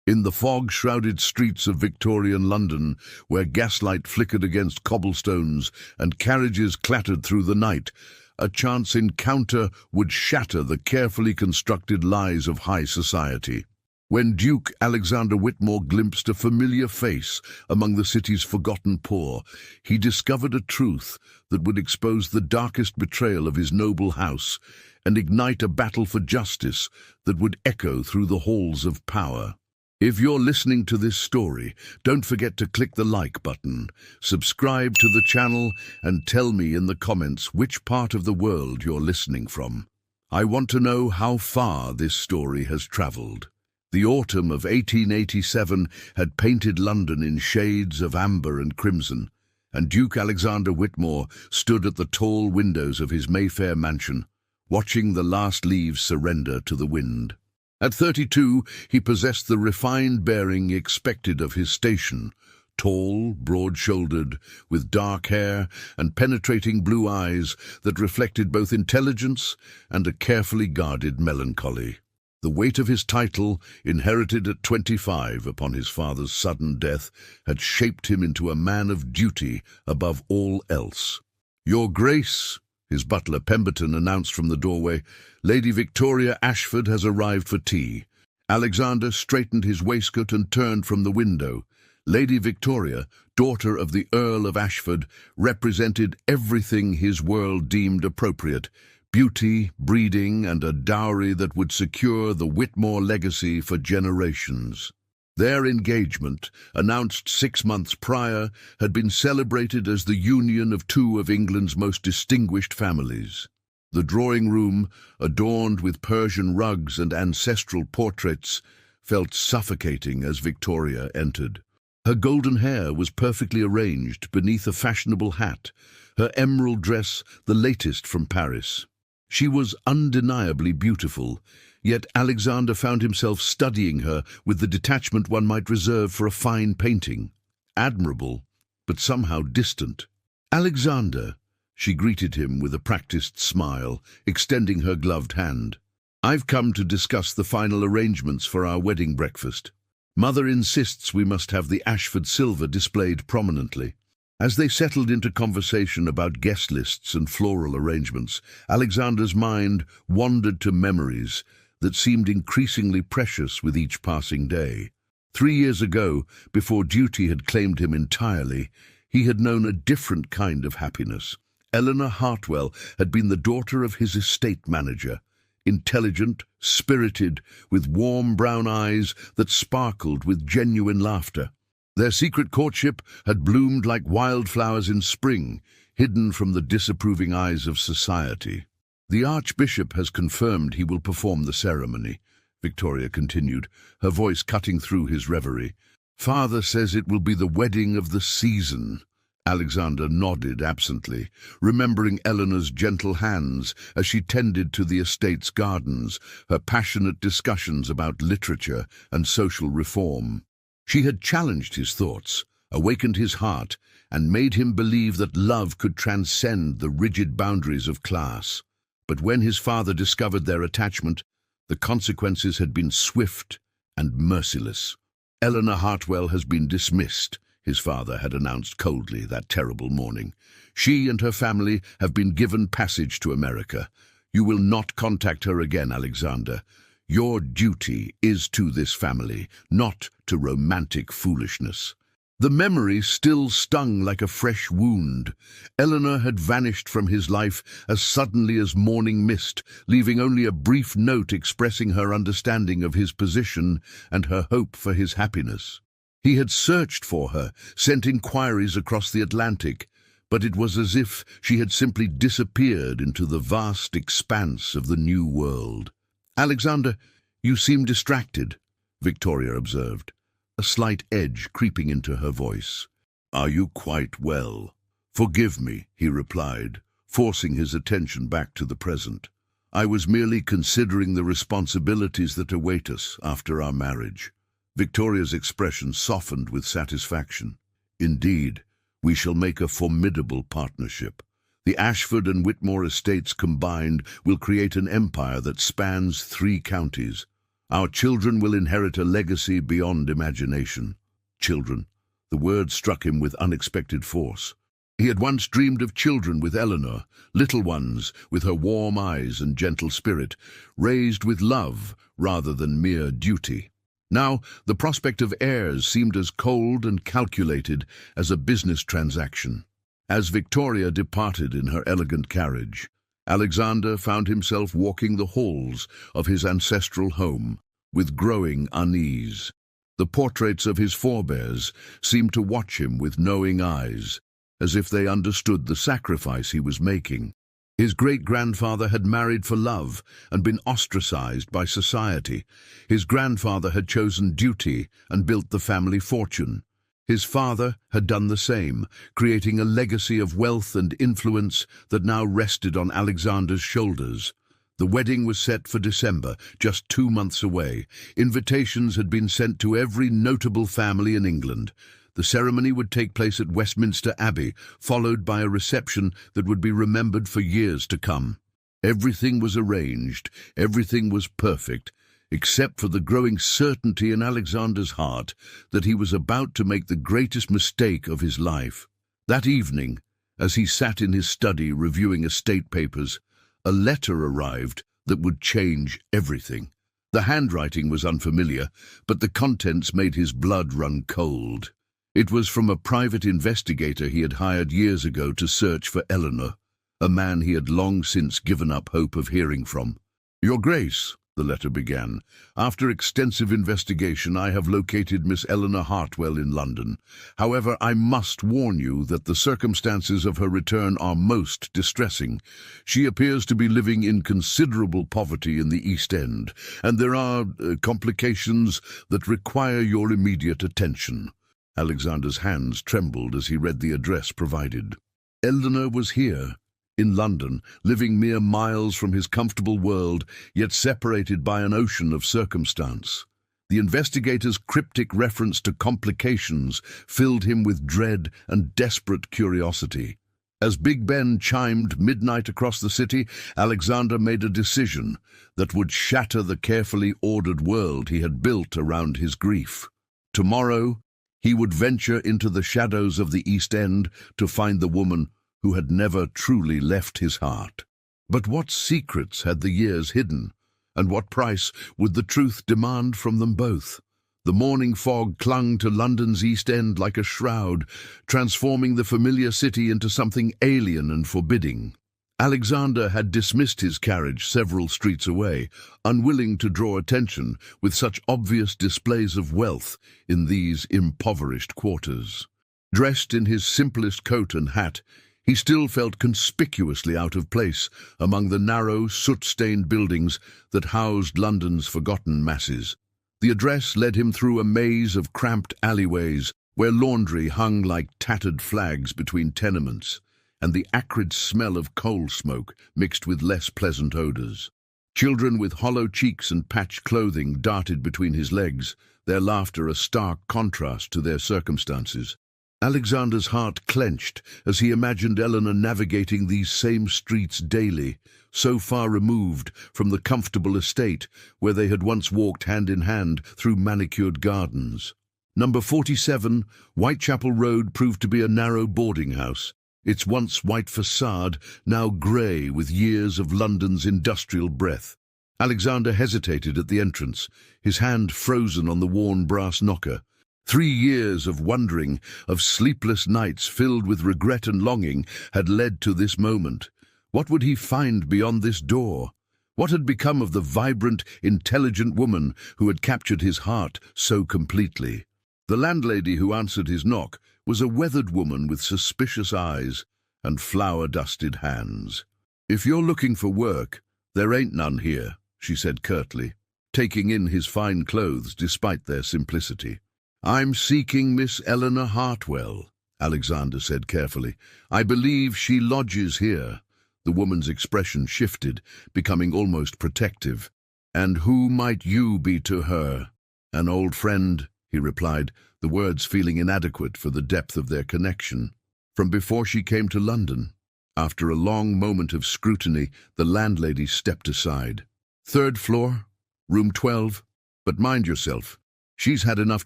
In the fog-shrouded streets of Victorian London, where gaslight flickered against cobblestones and carriages clattered through the night, a chance encounter would shatter the carefully constructed lies of high society. When Duke Alexander Whitmore glimpsed a familiar face among the city's forgotten poor, he discovered a truth that would expose the darkest betrayal of his noble house and ignite a battle for justice that would echo through the halls of power. If you're listening to this story, don't forget to click the like button, subscribe to the channel, and tell me in the comments which part of the world you're listening from. I want to know how far this story has traveled. The autumn of 1887 had painted London in shades of amber and crimson, and Duke Alexander Whitmore stood at the tall windows of his Mayfair mansion, watching the last leaves surrender to the wind. At 32, he possessed the refined bearing expected of his station, tall, broad-shouldered, with dark hair and penetrating blue eyes that reflected both intelligence and a carefully guarded melancholy. The weight of his title, inherited at 25 upon his father's sudden death, had shaped him into a man of duty above all else. "Your Grace," his butler Pemberton announced from the doorway, "Lady Victoria Ashford has arrived for tea." Alexander straightened his waistcoat and turned from the window. Lady Victoria, daughter of the Earl of Ashford, represented everything his world deemed appropriate: beauty, breeding, and a dowry that would secure the Whitmore legacy for generations. Their engagement, announced 6 months prior, had been celebrated as the union of two of England's most distinguished families. The drawing room, adorned with Persian rugs and ancestral portraits, felt suffocating as Victoria entered. Her golden hair was perfectly arranged beneath a fashionable hat, her emerald dress the latest from Paris. She was undeniably beautiful, yet Alexander found himself studying her with the detachment one might reserve for a fine painting. Admirable, but somehow distant. "Alexander," she greeted him with a practiced smile, extending her gloved hand. "I've come to discuss the final arrangements for our wedding breakfast. Mother insists we must have the Ashford silver displayed prominently." As they settled into conversation about guest lists and floral arrangements, Alexander's mind wandered to memories that seemed increasingly precious with each passing day. 3 years ago, before duty had claimed him entirely, he had known a different kind of happiness. Eleanor Hartwell had been the daughter of his estate manager, intelligent, spirited, with warm brown eyes that sparkled with genuine laughter. Their secret courtship had bloomed like wildflowers in spring, hidden from the disapproving eyes of society. "The Archbishop has confirmed he will perform the ceremony," Victoria continued, her voice cutting through his reverie. "Father says it will be the wedding of the season." Alexander nodded absently, remembering Eleanor's gentle hands as she tended to the estate's gardens, her passionate discussions about literature and social reform. She had challenged his thoughts, awakened his heart, and made him believe that love could transcend the rigid boundaries of class. But when his father discovered their attachment, the consequences had been swift and merciless. "Eleanor Hartwell has been dismissed," his father had announced coldly that terrible morning. "She and her family have been given passage to America. You will not contact her again, Alexander. Your duty is to this family, not to romantic foolishness." The memory still stung like a fresh wound. Eleanor had vanished from his life as suddenly as morning mist, leaving only a brief note expressing her understanding of his position and her hope for his happiness. He had searched for her, sent inquiries across the Atlantic, but it was as if she had simply disappeared into the vast expanse of the New World. "Alexander, you seem distracted," Victoria observed, a slight edge creeping into her voice. "Are you quite well?" "Forgive me," he replied, forcing his attention back to the present. "I was merely considering the responsibilities that await us after our marriage." Victoria's expression softened with satisfaction. "Indeed, we shall make a formidable partnership. The Ashford and Whitmore estates combined will create an empire that spans 3 counties. Our children will inherit a legacy beyond imagination. Children. The word struck him with unexpected force. He had once dreamed of children with Eleanor, little ones with her warm eyes and gentle spirit, raised with love rather than mere duty. Now, the prospect of heirs seemed as cold and calculated as a business transaction. As Victoria departed in her elegant carriage, Alexander found himself walking the halls of his ancestral home with growing unease. The portraits of his forebears seemed to watch him with knowing eyes, as if they understood the sacrifice he was making. His great-grandfather had married for love and been ostracized by society. His grandfather had chosen duty and built the family fortune. His father had done the same, creating a legacy of wealth and influence that now rested on Alexander's shoulders. The wedding was set for December, just 2 months away. Invitations had been sent to every notable family in England. The ceremony would take place at Westminster Abbey, followed by a reception that would be remembered for years to come. Everything was arranged, everything was perfect, except for the growing certainty in Alexander's heart that he was about to make the greatest mistake of his life. That evening, as he sat in his study reviewing estate papers, a letter arrived that would change everything. The handwriting was unfamiliar, but the contents made his blood run cold. It was from a private investigator he had hired years ago to search for Eleanor, a man he had long since given up hope of hearing from. "Your Grace," the letter began, "after extensive investigation I have located Miss Eleanor Hartwell in London. However, I must warn you that the circumstances of her return are most distressing. She appears to be living in considerable poverty in the East End, and there are complications that require your immediate attention." Alexander's hands trembled as he read the address provided. Eleanor was here, in London, living mere miles from his comfortable world, yet separated by an ocean of circumstance. The investigator's cryptic reference to complications filled him with dread and desperate curiosity. As Big Ben chimed midnight across the city, Alexander made a decision that would shatter the carefully ordered world he had built around his grief. Tomorrow, he would venture into the shadows of the East End to find the woman who had never truly left his heart. But what secrets had the years hidden, and what price would the truth demand from them both? The morning fog clung to London's East End like a shroud, transforming the familiar city into something alien and forbidding. Alexander had dismissed his carriage several streets away, unwilling to draw attention with such obvious displays of wealth in these impoverished quarters. Dressed in his simplest coat and hat, he still felt conspicuously out of place among the narrow, soot-stained buildings that housed London's forgotten masses. The address led him through a maze of cramped alleyways where laundry hung like tattered flags between tenements, and the acrid smell of coal smoke mixed with less pleasant odors. Children with hollow cheeks and patched clothing darted between his legs, their laughter a stark contrast to their circumstances. Alexander's heart clenched as he imagined Eleanor navigating these same streets daily, so far removed from the comfortable estate where they had once walked hand in hand through manicured gardens. Number 47, Whitechapel Road, proved to be a narrow boarding house, its once white facade now grey with years of London's industrial breath. Alexander hesitated at the entrance, his hand frozen on the worn brass knocker. 3 years of wondering, of sleepless nights filled with regret and longing, had led to this moment. What would he find beyond this door? What had become of the vibrant, intelligent woman who had captured his heart so completely? The landlady who answered his knock was a weathered woman with suspicious eyes and flour-dusted hands. "If you're looking for work, there ain't none here," she said curtly, taking in his fine clothes despite their simplicity. "I'm seeking Miss Eleanor Hartwell," Alexander said carefully. "I believe she lodges here." The woman's expression shifted, becoming almost protective. "And who might you be to her?" "An old friend," he replied, the words feeling inadequate for the depth of their connection. "From before she came to London." After a long moment of scrutiny, the landlady stepped aside. "3rd floor, room 12. But mind yourself, she's had enough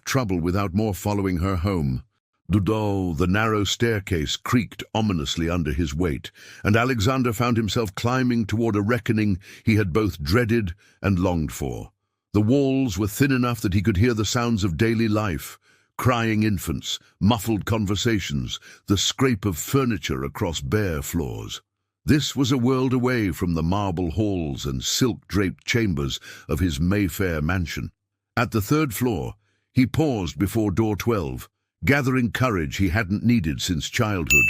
trouble without more following her home." The narrow staircase creaked ominously under his weight, and Alexander found himself climbing toward a reckoning he had both dreaded and longed for. The walls were thin enough that he could hear the sounds of daily life: crying infants, muffled conversations, the scrape of furniture across bare floors. This was a world away from the marble halls and silk-draped chambers of his Mayfair mansion. At the third floor, he paused before door 12, gathering courage he hadn't needed since childhood.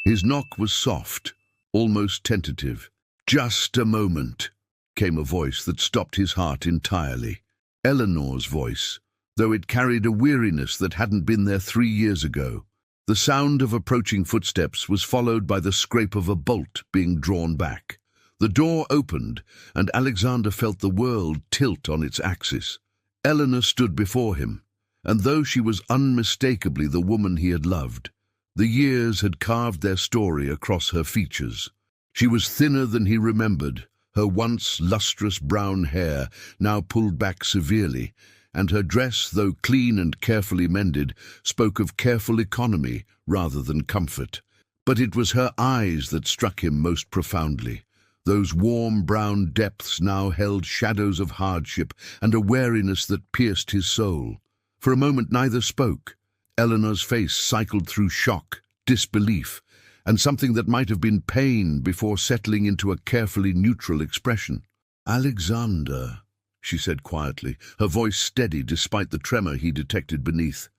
His knock was soft, almost tentative. "Just a moment," came a voice that stopped his heart entirely. Eleanor's voice, though it carried a weariness that hadn't been there 3 years ago. The sound of approaching footsteps was followed by the scrape of a bolt being drawn back. The door opened, and Alexander felt the world tilt on its axis. Eleanor stood before him, and though she was unmistakably the woman he had loved, the years had carved their story across her features. She was thinner than he remembered, her once lustrous brown hair now pulled back severely, and her dress, though clean and carefully mended, spoke of careful economy rather than comfort. But it was her eyes that struck him most profoundly. Those warm brown depths now held shadows of hardship and a wariness that pierced his soul. For a moment neither spoke. Eleanor's face cycled through shock, disbelief, and something that might have been pain before settling into a carefully neutral expression. "Alexander," she said quietly, her voice steady despite the tremor he detected beneath.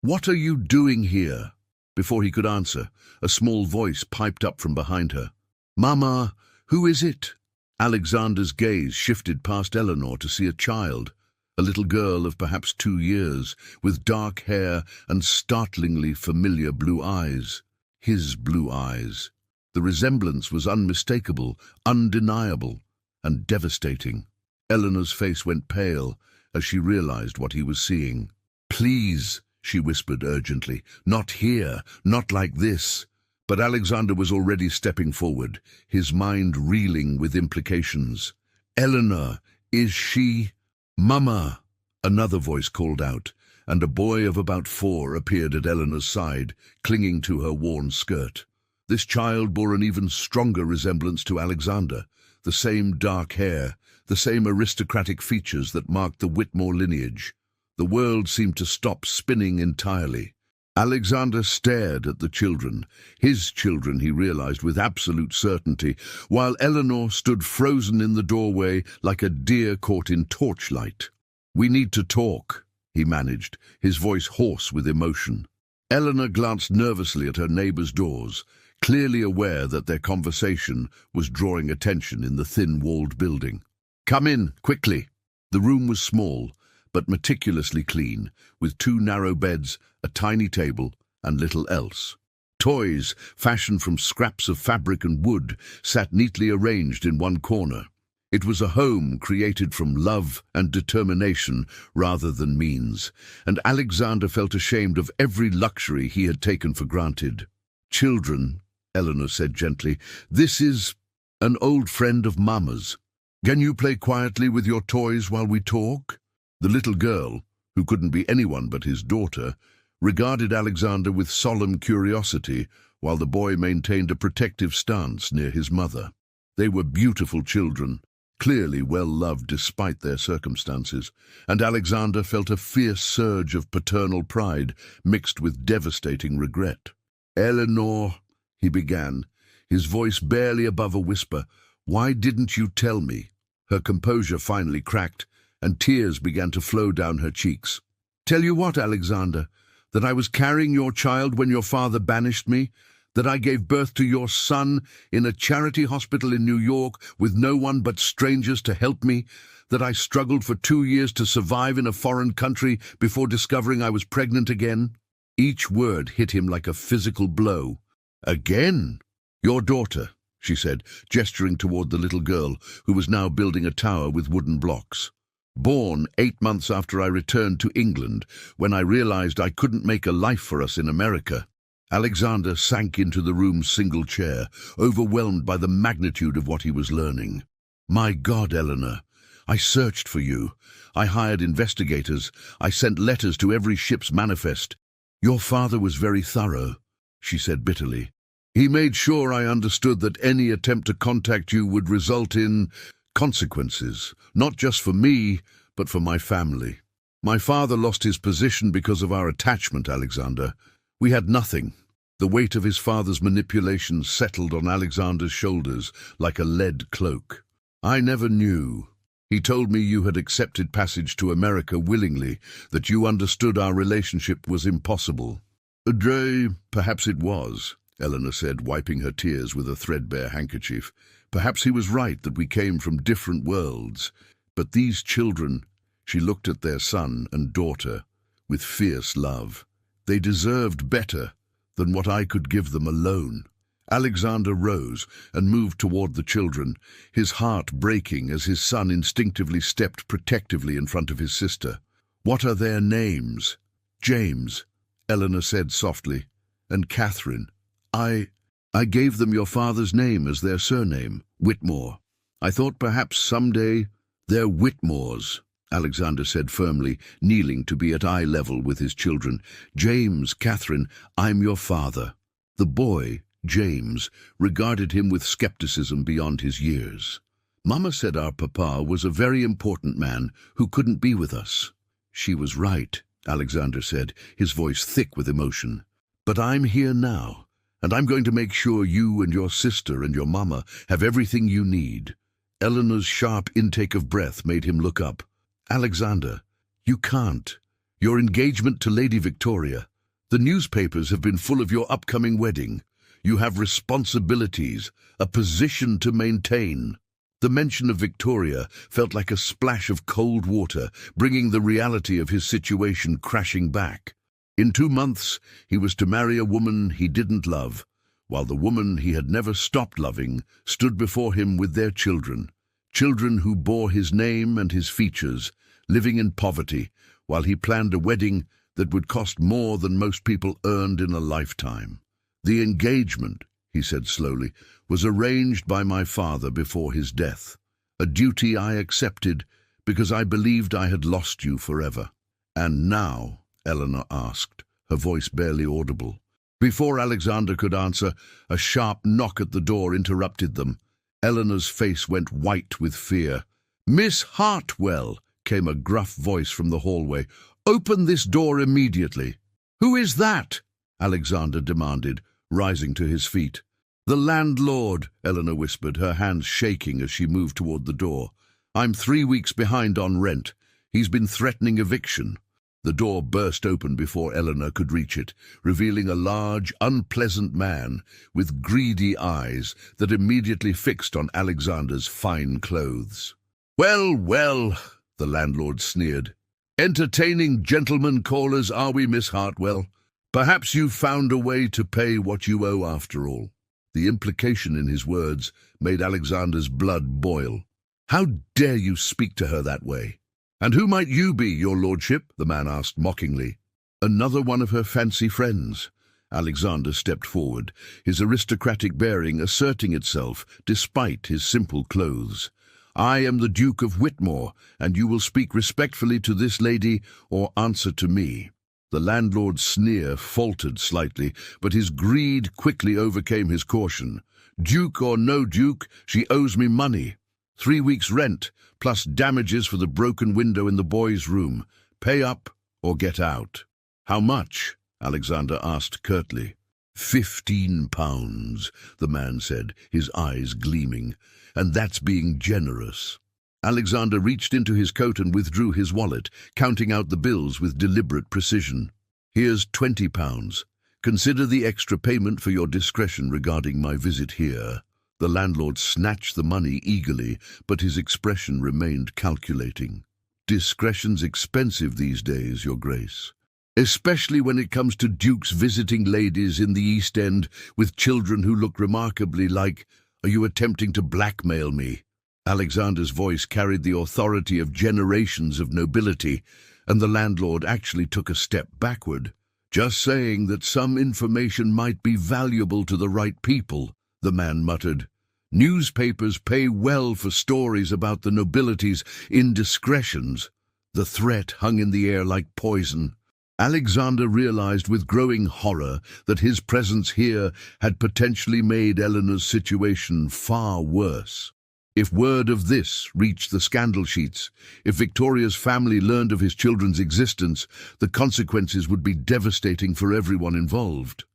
What are you doing here?" Before he could answer, a small voice piped up from behind her. "Mama, who is it?" Alexander's gaze shifted past Eleanor to see a child, a little girl of perhaps 2 years, with dark hair and startlingly familiar blue eyes. His blue eyes. The resemblance was unmistakable, undeniable, and devastating. Eleanor's face went pale as she realized what he was seeing. "Please," she whispered urgently, "not here, not like this." But Alexander was already stepping forward, his mind reeling with implications. "Eleanor, is she—" "Mama!" Another voice called out, and a boy of about 4 appeared at Eleanor's side, clinging to her worn skirt. This child bore an even stronger resemblance to Alexander, the same dark hair, the same aristocratic features that marked the Whitmore lineage. The world seemed to stop spinning entirely. Alexander stared at the children, his children he realized with absolute certainty, while Eleanor stood frozen in the doorway like a deer caught in torchlight. "We need to talk," he managed, his voice hoarse with emotion. Eleanor glanced nervously at her neighbor's doors, clearly aware that their conversation was drawing attention in the thin-walled building. "Come in, quickly." The room was small, but meticulously clean, with 2 narrow beds, a tiny table, and little else. Toys, fashioned from scraps of fabric and wood, sat neatly arranged in one corner. It was a home created from love and determination rather than means, and Alexander felt ashamed of every luxury he had taken for granted. "Children," Eleanor said gently, "this is an old friend of Mama's. Can you play quietly with your toys while we talk?" The little girl, who couldn't be anyone but his daughter, regarded Alexander with solemn curiosity, while the boy maintained a protective stance near his mother. They were beautiful children, clearly well-loved despite their circumstances, and Alexander felt a fierce surge of paternal pride mixed with devastating regret. "Eleanor," he began, his voice barely above a whisper, "why didn't you tell me?" Her composure finally cracked, and tears began to flow down her cheeks. "Tell you what, Alexander, that I was carrying your child when your father banished me, that I gave birth to your son in a charity hospital in New York with no one but strangers to help me, that I struggled for 2 years to survive in a foreign country before discovering I was pregnant again." Each word hit him like a physical blow. "Again?" "Your daughter," she said, gesturing toward the little girl, who was now building a tower with wooden blocks. "Born 8 months after I returned to England, when I realized I couldn't make a life for us in America." Alexander sank into the room's single chair, overwhelmed by the magnitude of what he was learning. "My God, Eleanor, I searched for you. I hired investigators. I sent letters to every ship's manifest. Your father was very thorough, she said bitterly. He made sure I understood that any attempt to contact you would result in consequences, not just for me, but for my family. My father lost his position because of our attachment, Alexander. We had nothing. The weight of his father's manipulations settled on Alexander's shoulders like a lead cloak. I never knew. He told me you had accepted passage to America willingly, that you understood our relationship was impossible. Perhaps it was, Eleanor said, wiping her tears with a threadbare handkerchief. Perhaps he was right that we came from different worlds. But these children, she looked at their son and daughter with fierce love. They deserved better than what I could give them alone. Alexander rose and moved toward the children, his heart breaking as his son instinctively stepped protectively in front of his sister. What are their names? James, Eleanor said softly, and Catherine. I gave them your father's name as their surname, Whitmore. I thought perhaps someday they're Whitmores, Alexander said firmly, kneeling to be at eye level with his children. James, Catherine, I'm your father. The boy, James, regarded him with skepticism beyond his years. Mama said our papa was a very important man who couldn't be with us. She was right, Alexander said, his voice thick with emotion. But I'm here now, and I'm going to make sure you and your sister and your mama have everything you need. Eleanor's sharp intake of breath made him look up. Alexander, you can't. Your engagement to Lady Victoria. The newspapers have been full of your upcoming wedding. You have responsibilities, a position to maintain. The mention of Victoria felt like a splash of cold water, bringing the reality of his situation crashing back. In 2 months, he was to marry a woman he didn't love, while the woman he had never stopped loving stood before him with their children. Children who bore his name and his features, living in poverty, while he planned a wedding that would cost more than most people earned in a lifetime. The engagement, he said slowly, was arranged by my father before his death, a duty I accepted because I believed I had lost you forever. And now, Eleanor asked, her voice barely audible. Before Alexander could answer, a sharp knock at the door interrupted them. Eleanor's face went white with fear. "Miss Hartwell," came a gruff voice from the hallway. "Open this door immediately." "Who is that?" Alexander demanded, rising to his feet. "The landlord," Eleanor whispered, her hands shaking as she moved toward the door. "I'm 3 weeks behind on rent. He's been threatening eviction." The door burst open before Eleanor could reach it, revealing a large, unpleasant man with greedy eyes that immediately fixed on Alexander's fine clothes. "Well, well," the landlord sneered. "Entertaining gentlemen callers, are we, Miss Hartwell? Perhaps you've found a way to pay what you owe after all." The implication in his words made Alexander's blood boil. "How dare you speak to her that way?" "And who might you be, your lordship?" the man asked mockingly. "Another one of her fancy friends." Alexander stepped forward, his aristocratic bearing asserting itself despite his simple clothes. "I am the Duke of Whitmore, and you will speak respectfully to this lady or answer to me." The landlord's sneer faltered slightly, but his greed quickly overcame his caution. "Duke or no duke, she owes me money. 3 weeks' rent, plus damages for the broken window in the boys' room. Pay up or get out." "How much?" Alexander asked curtly. £15, the man said, his eyes gleaming. "And that's being generous." Alexander reached into his coat and withdrew his wallet, counting out the bills with deliberate precision. "Here's £20. Consider the extra payment for your discretion regarding my visit here." The landlord snatched the money eagerly, but his expression remained calculating. "Discretion's expensive these days, Your Grace. Especially when it comes to dukes visiting ladies in the East End with children who look remarkably like... Are you attempting to blackmail me?" Alexander's voice carried the authority of generations of nobility, and the landlord actually took a step backward. "Just saying that some information might be valuable to the right people," the man muttered. Newspapers pay well for stories about the nobility's indiscretions. The threat hung in the air like poison. Alexander realized with growing horror that his presence here had potentially made Eleanor's situation far worse. If word of this reached the scandal sheets, if Victoria's family learned of his children's existence, the consequences would be devastating for everyone involved.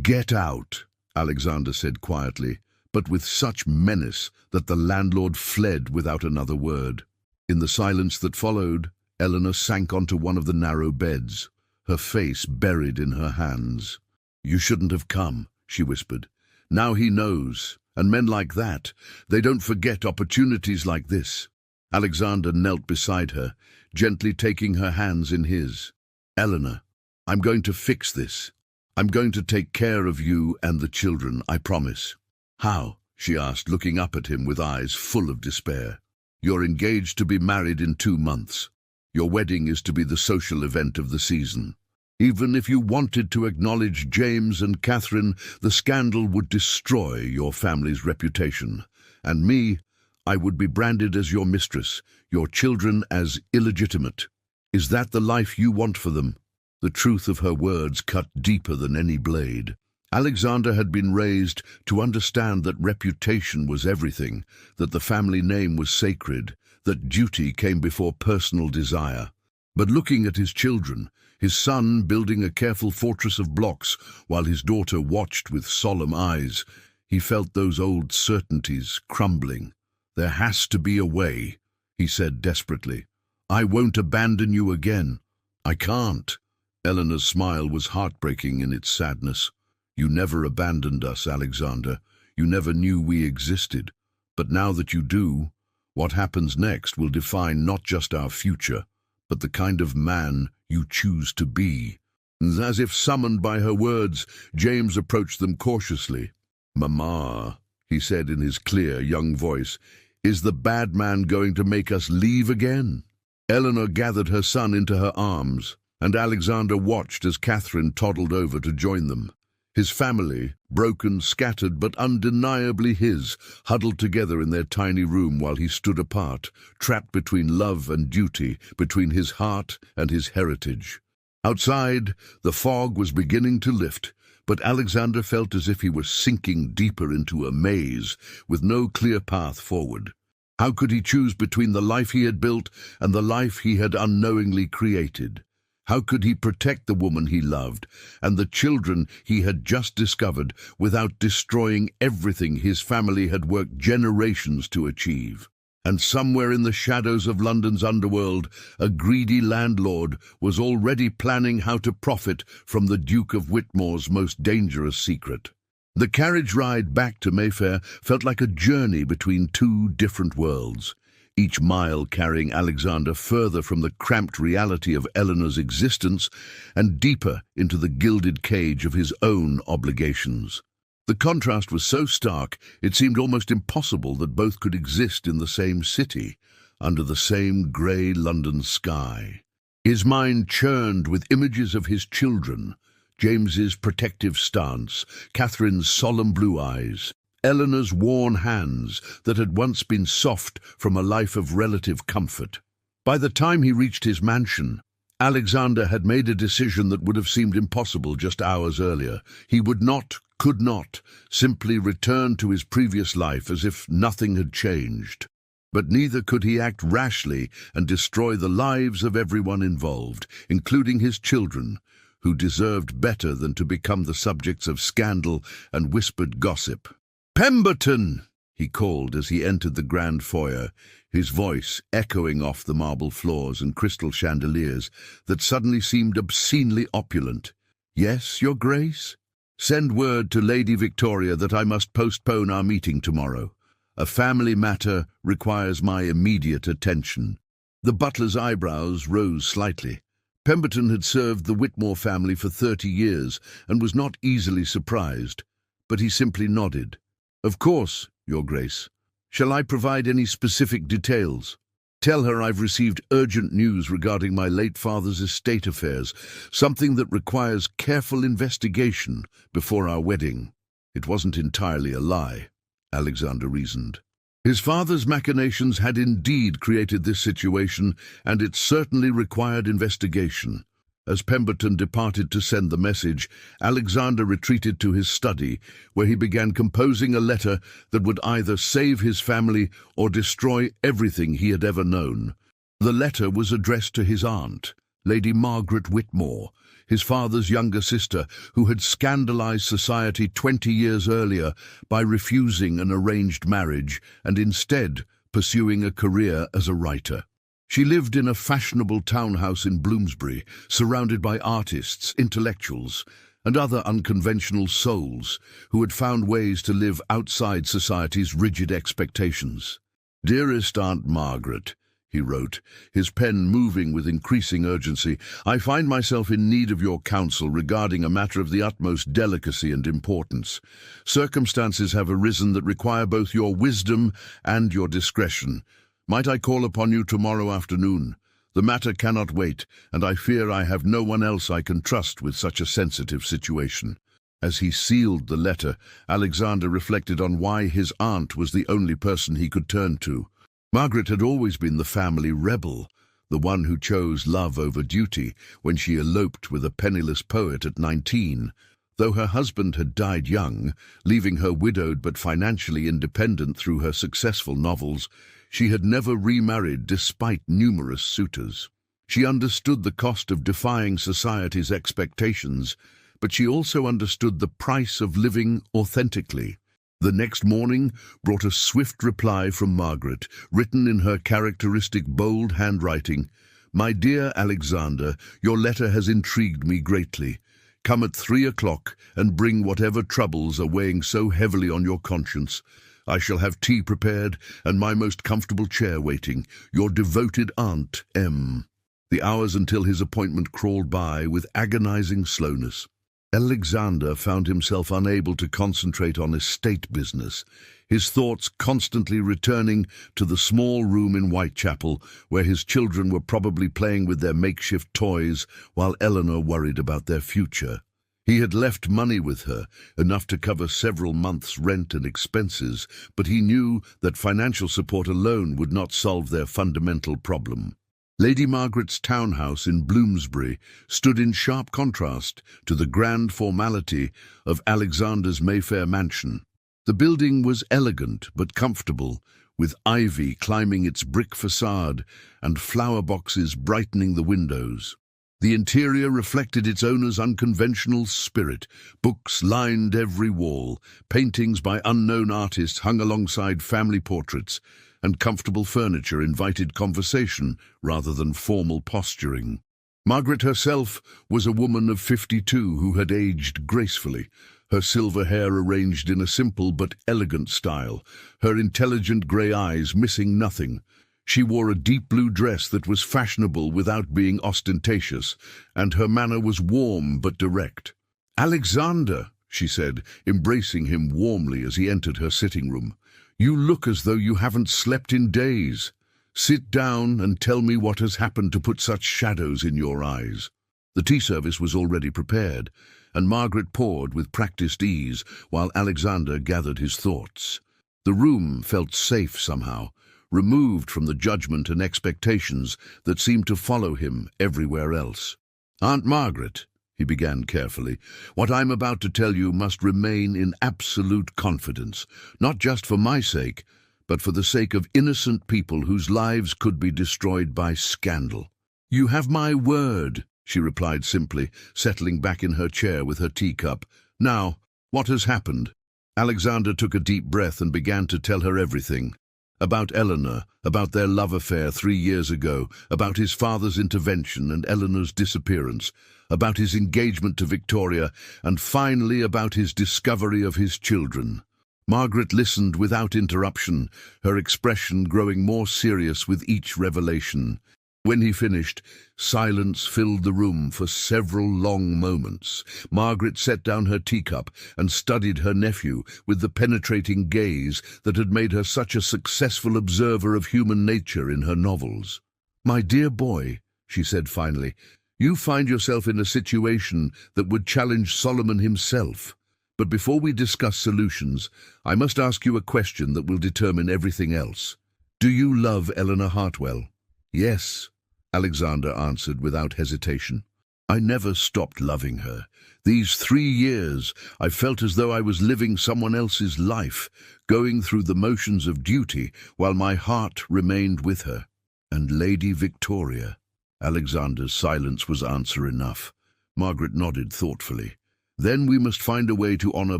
"Get out," Alexander said quietly, but with such menace that the landlord fled without another word. In the silence that followed, Eleanor sank onto one of the narrow beds, her face buried in her hands. "You shouldn't have come," she whispered. "Now he knows, and men like that, they don't forget opportunities like this." Alexander knelt beside her, gently taking her hands in his. "Eleanor, I'm going to fix this. I'm going to take care of you and the children, I promise." "How?" she asked, looking up at him with eyes full of despair. "You're engaged to be married in 2 months. Your wedding is to be the social event of the season. Even if you wanted to acknowledge James and Catherine, the scandal would destroy your family's reputation. And me, I would be branded as your mistress, your children as illegitimate. Is that the life you want for them?" The truth of her words cut deeper than any blade. Alexander had been raised to understand that reputation was everything, that the family name was sacred, that duty came before personal desire. But looking at his children, his son building a careful fortress of blocks while his daughter watched with solemn eyes, he felt those old certainties crumbling. "There has to be a way," he said desperately. "I won't abandon you again. I can't." Eleanor's smile was heartbreaking in its sadness. "You never abandoned us, Alexander. You never knew we existed. But now that you do, what happens next will define not just our future, but the kind of man you choose to be." As if summoned by her words, James approached them cautiously. "Mama," he said in his clear, young voice, "is the bad man going to make us leave again?" Eleanor gathered her son into her arms, and Alexander watched as Catherine toddled over to join them. His family, broken, scattered, but undeniably his, huddled together in their tiny room while he stood apart, trapped between love and duty, between his heart and his heritage. Outside, the fog was beginning to lift, but Alexander felt as if he was sinking deeper into a maze, with no clear path forward. How could he choose between the life he had built and the life he had unknowingly created? How could he protect the woman he loved and the children he had just discovered without destroying everything his family had worked generations to achieve? And somewhere in the shadows of London's underworld, a greedy landlord was already planning how to profit from the Duke of Whitmore's most dangerous secret. The carriage ride back to Mayfair felt like a journey between 2 different worlds, each mile carrying Alexander further from the cramped reality of Eleanor's existence and deeper into the gilded cage of his own obligations. The contrast was so stark, it seemed almost impossible that both could exist in the same city, under the same grey London sky. His mind churned with images of his children, James's protective stance, Catherine's solemn blue eyes, Eleanor's worn hands that had once been soft from a life of relative comfort. By the time he reached his mansion, Alexander had made a decision that would have seemed impossible just hours earlier. He could not, simply return to his previous life as if nothing had changed. But neither could he act rashly and destroy the lives of everyone involved, including his children, who deserved better than to become the subjects of scandal and whispered gossip. "Pemberton!" he called as he entered the grand foyer, his voice echoing off the marble floors and crystal chandeliers that suddenly seemed obscenely opulent. "Yes, Your Grace? Send word to Lady Victoria that I must postpone our meeting tomorrow. A family matter requires my immediate attention." The butler's eyebrows rose slightly. Pemberton had served the Whitmore family for 30 years and was not easily surprised, but he simply nodded. "Of course, Your Grace. Shall I provide any specific details?" "Tell her I've received urgent news regarding my late father's estate affairs, something that requires careful investigation before our wedding." It wasn't entirely a lie. Alexander reasoned. His father's machinations had indeed created this situation, and it certainly required investigation. As Pemberton departed to send the message, Alexander retreated to his study, where he began composing a letter that would either save his family or destroy everything he had ever known. The letter was addressed to his aunt, Lady Margaret Whitmore, his father's younger sister, who had scandalized society 20 years earlier by refusing an arranged marriage and instead pursuing a career as a writer. She lived in a fashionable townhouse in Bloomsbury, surrounded by artists, intellectuals, and other unconventional souls who had found ways to live outside society's rigid expectations. "Dearest Aunt Margaret," he wrote, his pen moving with increasing urgency, "I find myself in need of your counsel regarding a matter of the utmost delicacy and importance. Circumstances have arisen that require both your wisdom and your discretion. Might I call upon you tomorrow afternoon? The matter cannot wait, and I fear I have no one else I can trust with such a sensitive situation." As he sealed the letter, Alexander reflected on why his aunt was the only person he could turn to. Margaret had always been the family rebel, the one who chose love over duty when she eloped with a penniless poet at 19. Though her husband had died young, leaving her widowed but financially independent through her successful novels, she had never remarried despite numerous suitors. She understood the cost of defying society's expectations, but she also understood the price of living authentically. The next morning brought a swift reply from Margaret, written in her characteristic bold handwriting. "My dear Alexander, your letter has intrigued me greatly. Come at 3 o'clock and bring whatever troubles are weighing so heavily on your conscience. I shall have tea prepared and my most comfortable chair waiting. Your devoted aunt, M." The hours until his appointment crawled by with agonizing slowness. Alexander found himself unable to concentrate on estate business, his thoughts constantly returning to the small room in Whitechapel where his children were probably playing with their makeshift toys while Eleanor worried about their future. He had left money with her, enough to cover several months' rent and expenses, but he knew that financial support alone would not solve their fundamental problem. Lady Margaret's townhouse in Bloomsbury stood in sharp contrast to the grand formality of Alexander's Mayfair mansion. The building was elegant but comfortable, with ivy climbing its brick facade and flower boxes brightening the windows. The interior reflected its owner's unconventional spirit. Books lined every wall, paintings by unknown artists hung alongside family portraits, and comfortable furniture invited conversation rather than formal posturing. Margaret herself was a woman of 52 who had aged gracefully, her silver hair arranged in a simple but elegant style, her intelligent grey eyes missing nothing. She wore a deep blue dress that was fashionable without being ostentatious, and her manner was warm but direct. "Alexander," she said, embracing him warmly as he entered her sitting room, "you look as though you haven't slept in days. Sit down and tell me what has happened to put such shadows in your eyes." The tea service was already prepared, and Margaret poured with practiced ease while Alexander gathered his thoughts. The room felt safe somehow, removed from the judgment and expectations that seemed to follow him everywhere else. "Aunt Margaret," he began carefully, "what I'm about to tell you must remain in absolute confidence, not just for my sake, but for the sake of innocent people whose lives could be destroyed by scandal." "You have my word," she replied simply, settling back in her chair with her teacup. "Now, what has happened?" Alexander took a deep breath and began to tell her everything. About Eleanor, about their love affair 3 years ago, about his father's intervention and Eleanor's disappearance, about his engagement to Victoria, and finally about his discovery of his children. Margaret listened without interruption, her expression growing more serious with each revelation. When he finished, silence filled the room for several long moments. Margaret set down her teacup and studied her nephew with the penetrating gaze that had made her such a successful observer of human nature in her novels. "My dear boy," she said finally, "you find yourself in a situation that would challenge Solomon himself. But before we discuss solutions, I must ask you a question that will determine everything else. Do you love Eleanor Hartwell? Yes, Alexander answered without hesitation. I never stopped loving her. These 3 years, I felt as though I was living someone else's life, going through the motions of duty while my heart remained with her. And Lady Victoria? Alexander's silence was answer enough. Margaret nodded thoughtfully. Then we must find a way to honor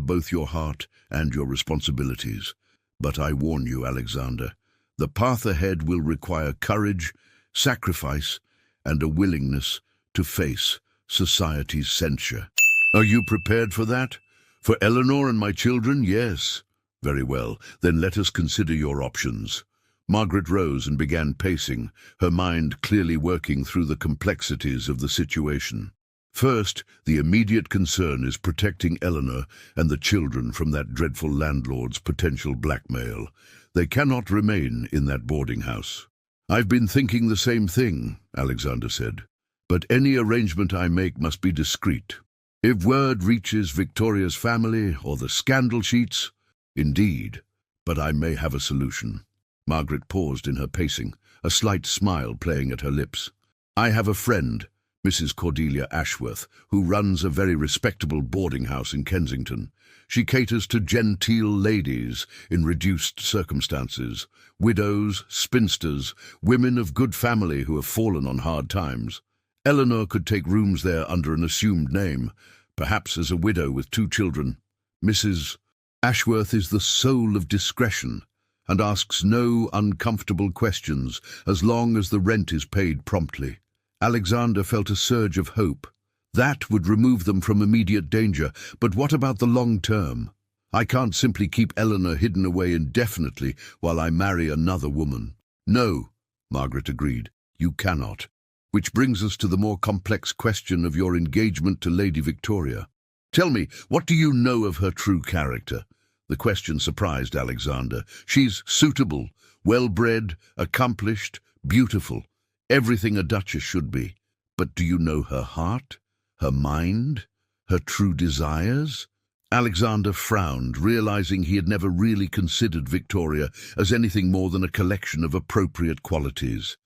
both your heart and your responsibilities. But I warn you, Alexander, the path ahead will require courage, sacrifice, and a willingness to face society's censure. Are you prepared for that? For Eleanor and my children, yes. Very well, then let us consider your options. Margaret rose and began pacing, her mind clearly working through the complexities of the situation. First, the immediate concern is protecting Eleanor and the children from that dreadful landlord's potential blackmail. They cannot remain in that boarding house. I've been thinking the same thing, Alexander said. But any arrangement I make must be discreet. If word reaches Victoria's family or the scandal sheets, indeed, but I may have a solution. Margaret paused in her pacing, a slight smile playing at her lips. I have a friend, Mrs. Cordelia Ashworth, who runs a very respectable boarding house in Kensington. She caters to genteel ladies in reduced circumstances, widows, spinsters, women of good family who have fallen on hard times. Eleanor could take rooms there under an assumed name, perhaps as a widow with 2 children. Mrs. Ashworth is the soul of discretion and asks no uncomfortable questions as long as the rent is paid promptly. Alexander felt a surge of hope. That would remove them from immediate danger, but what about the long term? I can't simply keep Eleanor hidden away indefinitely while I marry another woman. No, Margaret agreed, you cannot. Which brings us to the more complex question of your engagement to Lady Victoria. Tell me, what do you know of her true character? The question surprised Alexander. She's suitable, well-bred, accomplished, beautiful, everything a duchess should be. But do you know her heart, her mind, her true desires? Alexander frowned, realizing he had never really considered Victoria as anything more than a collection of appropriate qualities.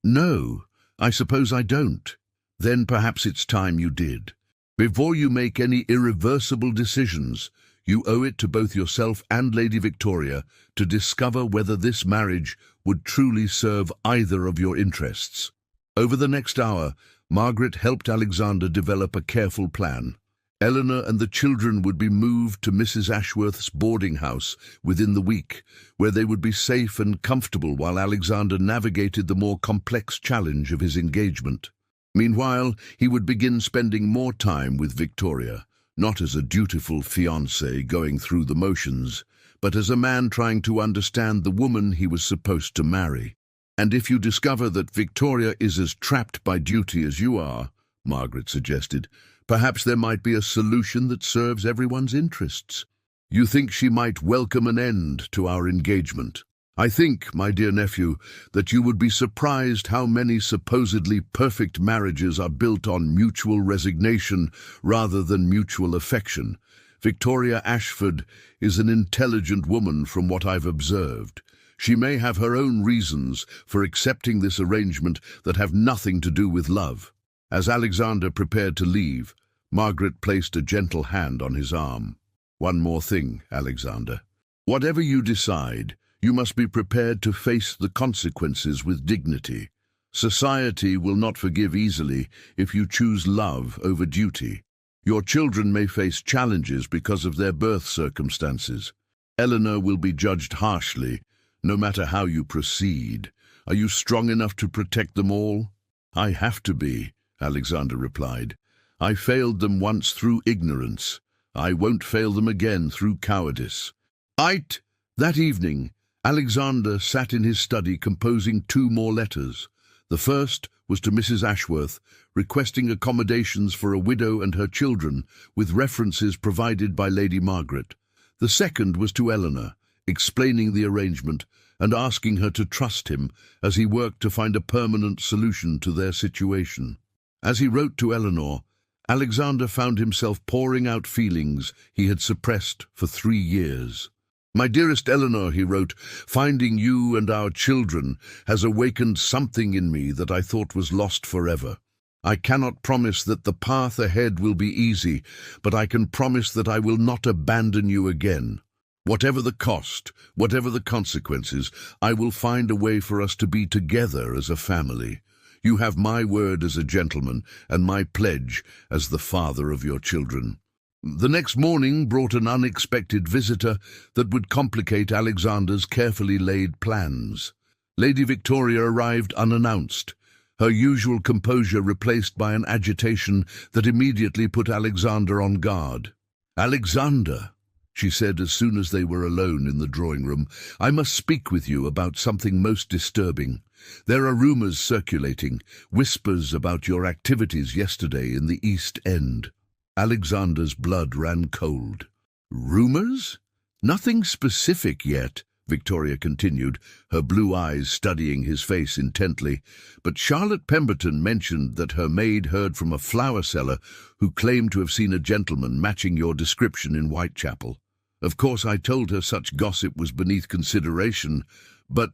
No, I suppose I don't. Then perhaps it's time you did. Before you make any irreversible decisions, you owe it to both yourself and Lady Victoria to discover whether this marriage would truly serve either of your interests. Over the next hour, Margaret helped Alexander develop a careful plan. Eleanor and the children would be moved to Mrs. Ashworth's boarding house within the week, where they would be safe and comfortable while Alexander navigated the more complex challenge of his engagement. Meanwhile, he would begin spending more time with Victoria, not as a dutiful fiancé going through the motions, but as a man trying to understand the woman he was supposed to marry. And if you discover that Victoria is as trapped by duty as you are, Margaret suggested, perhaps there might be a solution that serves everyone's interests. You think she might welcome an end to our engagement? I think, my dear nephew, that you would be surprised how many supposedly perfect marriages are built on mutual resignation rather than mutual affection. Victoria Ashford is an intelligent woman from what I've observed. She may have her own reasons for accepting this arrangement that have nothing to do with love. As Alexander prepared to leave, Margaret placed a gentle hand on his arm. One more thing, Alexander. Whatever you decide, you must be prepared to face the consequences with dignity. Society will not forgive easily if you choose love over duty. Your children may face challenges because of their birth circumstances. Eleanor will be judged harshly, no matter how you proceed. Are you strong enough to protect them all? I have to be, Alexander replied. I failed them once through ignorance. I won't fail them again through cowardice. That evening, Alexander sat in his study composing 2 more letters. The first was to Mrs. Ashworth, requesting accommodations for a widow and her children, with references provided by Lady Margaret. The second was to Eleanor, explaining the arrangement and asking her to trust him as he worked to find a permanent solution to their situation. As he wrote to Eleanor, Alexander found himself pouring out feelings he had suppressed for 3 years. "My dearest Eleanor," he wrote, "finding you and our children has awakened something in me that I thought was lost forever. I cannot promise that the path ahead will be easy, but I can promise that I will not abandon you again. Whatever the cost, whatever the consequences, I will find a way for us to be together as a family. You have my word as a gentleman and my pledge as the father of your children." The next morning brought an unexpected visitor that would complicate Alexander's carefully laid plans. Lady Victoria arrived unannounced, her usual composure replaced by an agitation that immediately put Alexander on guard. "Alexander," she said as soon as they were alone in the drawing room, "I must speak with you about something most disturbing. There are rumors circulating, whispers about your activities yesterday in the East End." Alexander's blood ran cold. "Rumors? Nothing specific yet," Victoria continued, her blue eyes studying his face intently. "But Charlotte Pemberton mentioned that her maid heard from a flower seller who claimed to have seen a gentleman matching your description in Whitechapel. Of course, I told her such gossip was beneath consideration, but—"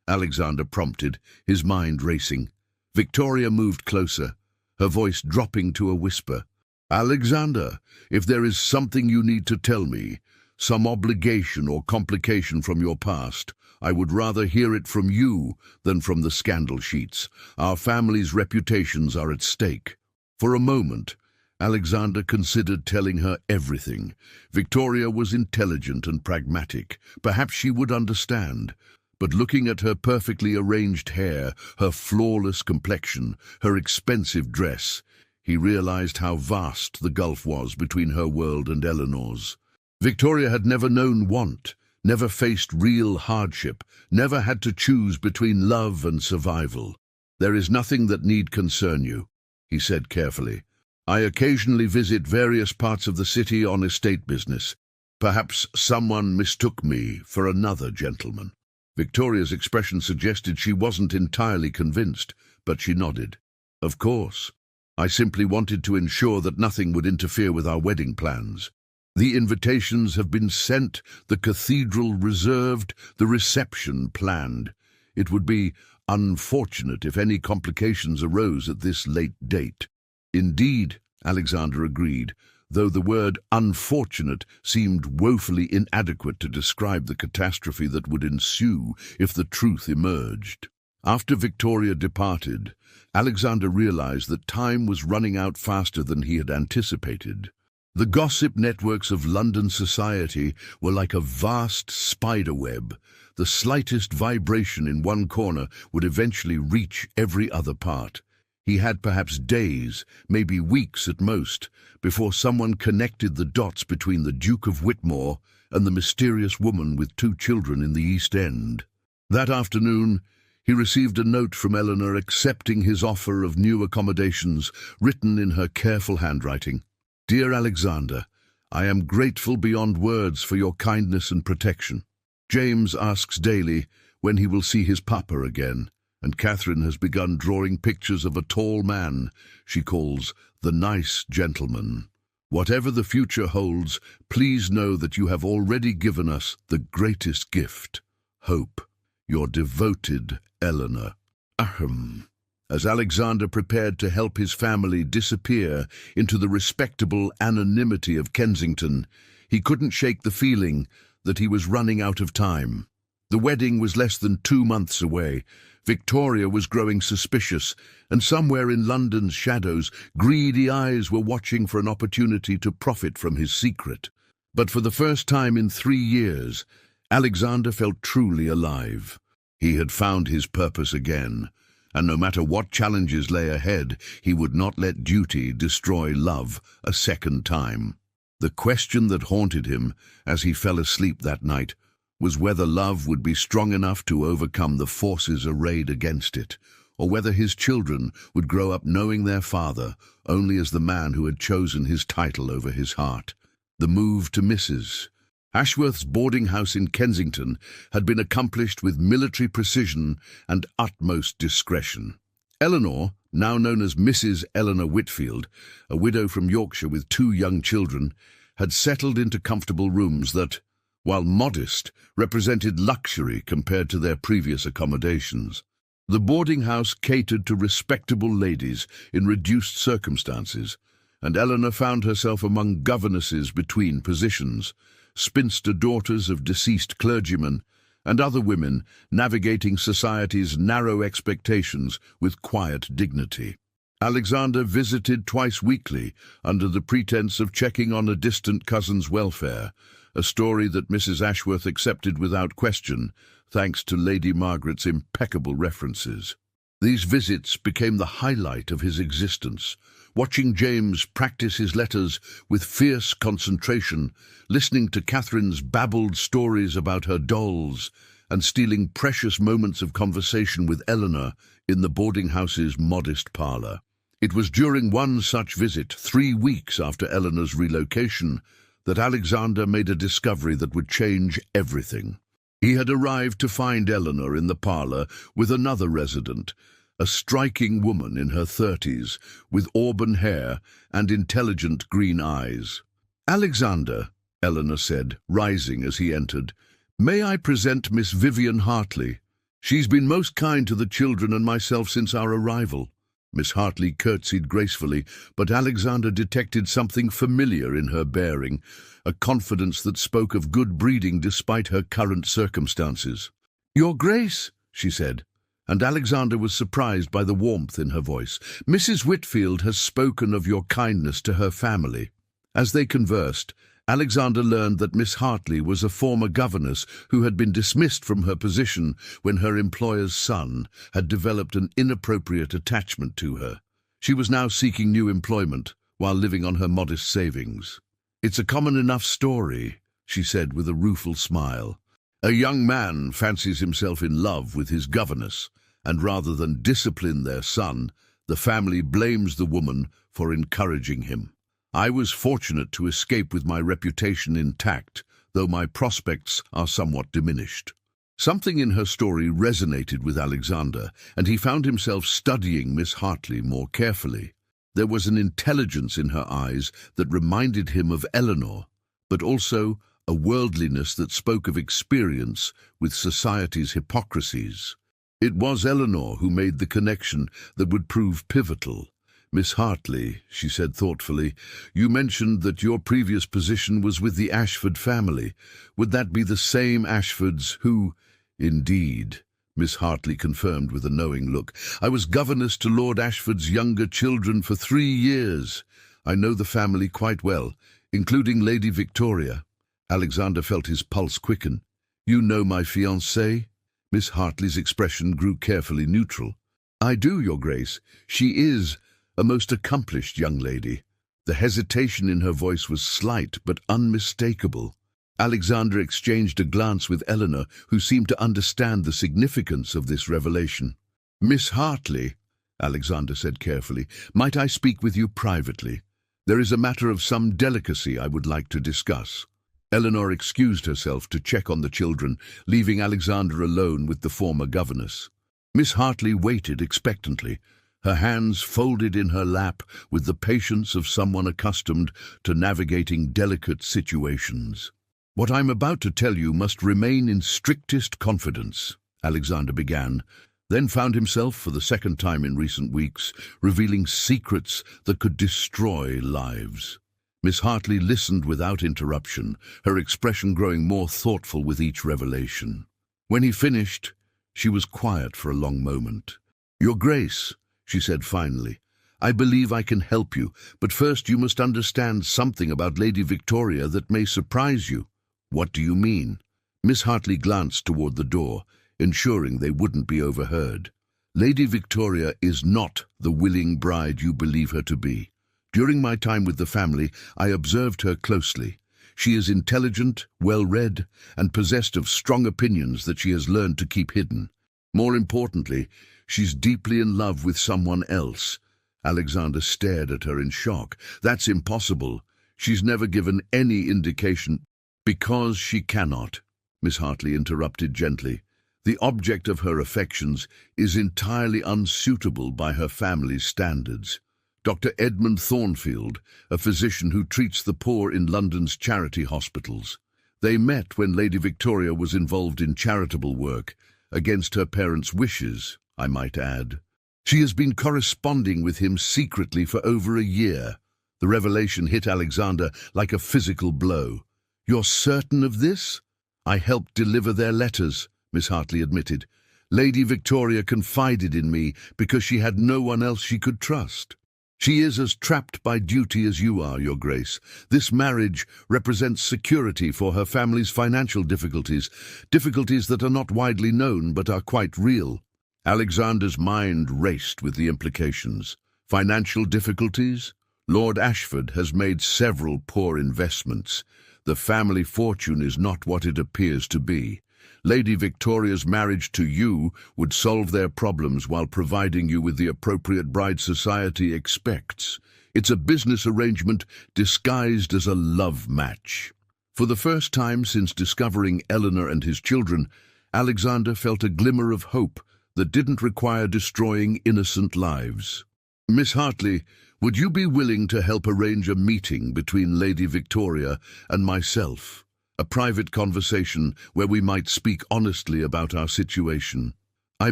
Alexander prompted, his mind racing. Victoria moved closer, her voice dropping to a whisper. "Alexander, if there is something you need to tell me, some obligation or complication from your past, I would rather hear it from you than from the scandal sheets. Our family's reputations are at stake." For a moment, Alexander considered telling her everything. Victoria was intelligent and pragmatic. Perhaps she would understand. But looking at her perfectly arranged hair, her flawless complexion, her expensive dress, he realized how vast the gulf was between her world and Eleanor's. Victoria had never known want, never faced real hardship, never had to choose between love and survival. "There is nothing that need concern you," he said carefully. "I occasionally visit various parts of the city on estate business. Perhaps someone mistook me for another gentleman." Victoria's expression suggested she wasn't entirely convinced, but she nodded. "Of course. I simply wanted to ensure that nothing would interfere with our wedding plans. The invitations have been sent, the cathedral reserved, the reception planned. It would be unfortunate if any complications arose at this late date." "Indeed," Alexander agreed, though the word unfortunate seemed woefully inadequate to describe the catastrophe that would ensue if the truth emerged. After Victoria departed, Alexander realized that time was running out faster than he had anticipated. The gossip networks of London society were like a vast spider web. The slightest vibration in one corner would eventually reach every other part. He had perhaps days, maybe weeks at most, before someone connected the dots between the Duke of Whitmore and the mysterious woman with 2 children in the East End. That afternoon, he received a note from Eleanor accepting his offer of new accommodations, written in her careful handwriting. "Dear Alexander, I am grateful beyond words for your kindness and protection. James asks daily when he will see his papa again, and Catherine has begun drawing pictures of a tall man she calls the nice gentleman. Whatever the future holds, please know that you have already given us the greatest gift, hope. Your devoted Eleanor." Ahem. As Alexander prepared to help his family disappear into the respectable anonymity of Kensington, he couldn't shake the feeling that he was running out of time. The wedding was less than 2 months away. Victoria was growing suspicious, and somewhere in London's shadows, greedy eyes were watching for an opportunity to profit from his secret. But for the first time in 3 years, Alexander felt truly alive. He had found his purpose again, and no matter what challenges lay ahead, he would not let duty destroy love a second time. The question that haunted him as he fell asleep that night was whether love would be strong enough to overcome the forces arrayed against it, or whether his children would grow up knowing their father only as the man who had chosen his title over his heart. The move to Mrs. Ashworth's boarding house in Kensington had been accomplished with military precision and utmost discretion. Eleanor, now known as Mrs. Eleanor Whitfield, a widow from Yorkshire with 2 young children, had settled into comfortable rooms that, while modest, represented luxury compared to their previous accommodations. The boarding house catered to respectable ladies in reduced circumstances, and Eleanor found herself among governesses between positions, spinster daughters of deceased clergymen, and other women navigating society's narrow expectations with quiet dignity. Alexander visited twice weekly under the pretense of checking on a distant cousin's welfare, a story that Mrs. Ashworth accepted without question, thanks to Lady Margaret's impeccable references. These visits became the highlight of his existence, watching James practice his letters with fierce concentration, listening to Catherine's babbled stories about her dolls, and stealing precious moments of conversation with Eleanor in the boarding house's modest parlour. It was during one such visit, 3 weeks after Eleanor's relocation, that Alexander made a discovery that would change everything. He had arrived to find Eleanor in the parlour with another resident, a striking woman in her 30s, with auburn hair and intelligent green eyes. "Alexander," Eleanor said, rising as he entered, "may I present Miss Vivian Hartley? She's been most kind to the children and myself since our arrival." Miss Hartley curtsied gracefully, but Alexander detected something familiar in her bearing, a confidence that spoke of good breeding despite her current circumstances. "Your Grace," she said, and Alexander was surprised by the warmth in her voice. "Mrs. Whitfield has spoken of your kindness to her family." As they conversed, Alexander learned that Miss Hartley was a former governess who had been dismissed from her position when her employer's son had developed an inappropriate attachment to her. She was now seeking new employment while living on her modest savings. "It's a common enough story," she said with a rueful smile. "A young man fancies himself in love with his governess, and rather than discipline their son, the family blames the woman for encouraging him. I was fortunate to escape with my reputation intact, though my prospects are somewhat diminished." Something in her story resonated with Alexander, and he found himself studying Miss Hartley more carefully. There was an intelligence in her eyes that reminded him of Eleanor, but also a worldliness that spoke of experience with society's hypocrisies. It was Eleanor who made the connection that would prove pivotal. "Miss Hartley," she said thoughtfully, "you mentioned that your previous position was with the Ashford family. Would that be the same Ashfords who—" "Indeed," Miss Hartley confirmed with a knowing look. "I was governess to Lord Ashford's younger children for 3 years. I know the family quite well, including Lady Victoria." Alexander felt his pulse quicken. "You know my fiancée?" Miss Hartley's expression grew carefully neutral. "I do, Your Grace. She is a most accomplished young lady." The hesitation in her voice was slight but unmistakable. Alexander exchanged a glance with Eleanor, who seemed to understand the significance of this revelation. "Miss Hartley," Alexander said carefully, "might I speak with you privately? There is a matter of some delicacy I would like to discuss." Eleanor excused herself to check on the children, leaving Alexander alone with the former governess. Miss Hartley waited expectantly, her hands folded in her lap with the patience of someone accustomed to navigating delicate situations. "What I'm about to tell you must remain in strictest confidence," Alexander began, then found himself, for the second time in recent weeks, revealing secrets that could destroy lives. Miss Hartley listened without interruption, her expression growing more thoughtful with each revelation. When he finished, she was quiet for a long moment. "Your Grace," she said finally, "I believe I can help you, but first you must understand something about Lady Victoria that may surprise you." "What do you mean?" Miss Hartley glanced toward the door, ensuring they wouldn't be overheard. "Lady Victoria is not the willing bride you believe her to be. During my time with the family, I observed her closely. She is intelligent, well-read, and possessed of strong opinions that she has learned to keep hidden. More importantly, she's deeply in love with someone else." Alexander stared at her in shock. "That's impossible. She's never given any indication." "Because she cannot," Miss Hartley interrupted gently. The object of her affections is entirely unsuitable by her family's standards. Dr. Edmund Thornfield, a physician who treats the poor in London's charity hospitals. They met when Lady Victoria was involved in charitable work, against her parents' wishes, I might add. She has been corresponding with him secretly for over a year. The revelation hit Alexander like a physical blow. "You're certain of this?" "I helped deliver their letters," Miss Hartley admitted. "Lady Victoria confided in me because she had no one else she could trust. She is as trapped by duty as you are, Your Grace. This marriage represents security for her family's financial difficulties, difficulties that are not widely known but are quite real." Alexander's mind raced with the implications. Financial difficulties? Lord Ashford has made several poor investments. The family fortune is not what it appears to be. Lady Victoria's marriage to you would solve their problems while providing you with the appropriate bride society expects. It's a business arrangement disguised as a love match. For the first time since discovering Eleanor and his children, Alexander felt a glimmer of hope that didn't require destroying innocent lives. "Miss Hartley, would you be willing to help arrange a meeting between Lady Victoria and myself? A private conversation where we might speak honestly about our situation." "I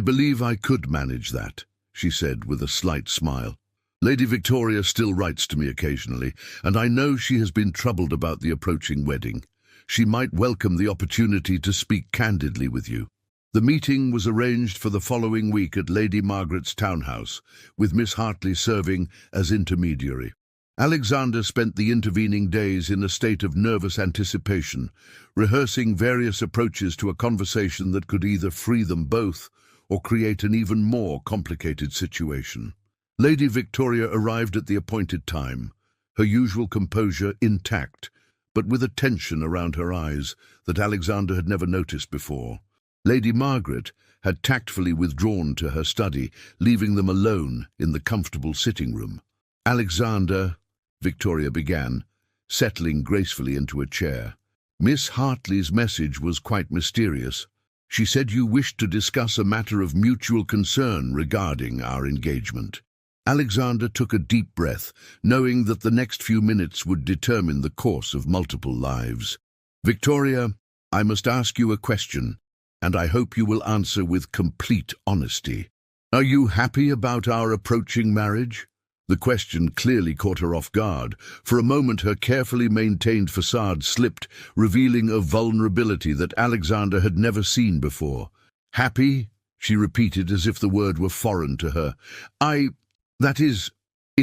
believe I could manage that," she said with a slight smile. "Lady Victoria still writes to me occasionally, and I know she has been troubled about the approaching wedding. She might welcome the opportunity to speak candidly with you." The meeting was arranged for the following week at Lady Margaret's townhouse, with Miss Hartley serving as intermediary. Alexander spent the intervening days in a state of nervous anticipation, rehearsing various approaches to a conversation that could either free them both or create an even more complicated situation. Lady Victoria arrived at the appointed time, her usual composure intact, but with a tension around her eyes that Alexander had never noticed before. Lady Margaret had tactfully withdrawn to her study, leaving them alone in the comfortable sitting room. "Alexander," Victoria began, settling gracefully into a chair. "Miss Hartley's message was quite mysterious. She said you wished to discuss a matter of mutual concern regarding our engagement." Alexander took a deep breath, knowing that the next few minutes would determine the course of multiple lives. "Victoria, I must ask you a question, and I hope you will answer with complete honesty. Are you happy about our approaching marriage?" The question clearly caught her off guard. For a moment her carefully maintained facade slipped, revealing a vulnerability that Alexander had never seen before. "Happy?" she repeated as if the word were foreign to her. It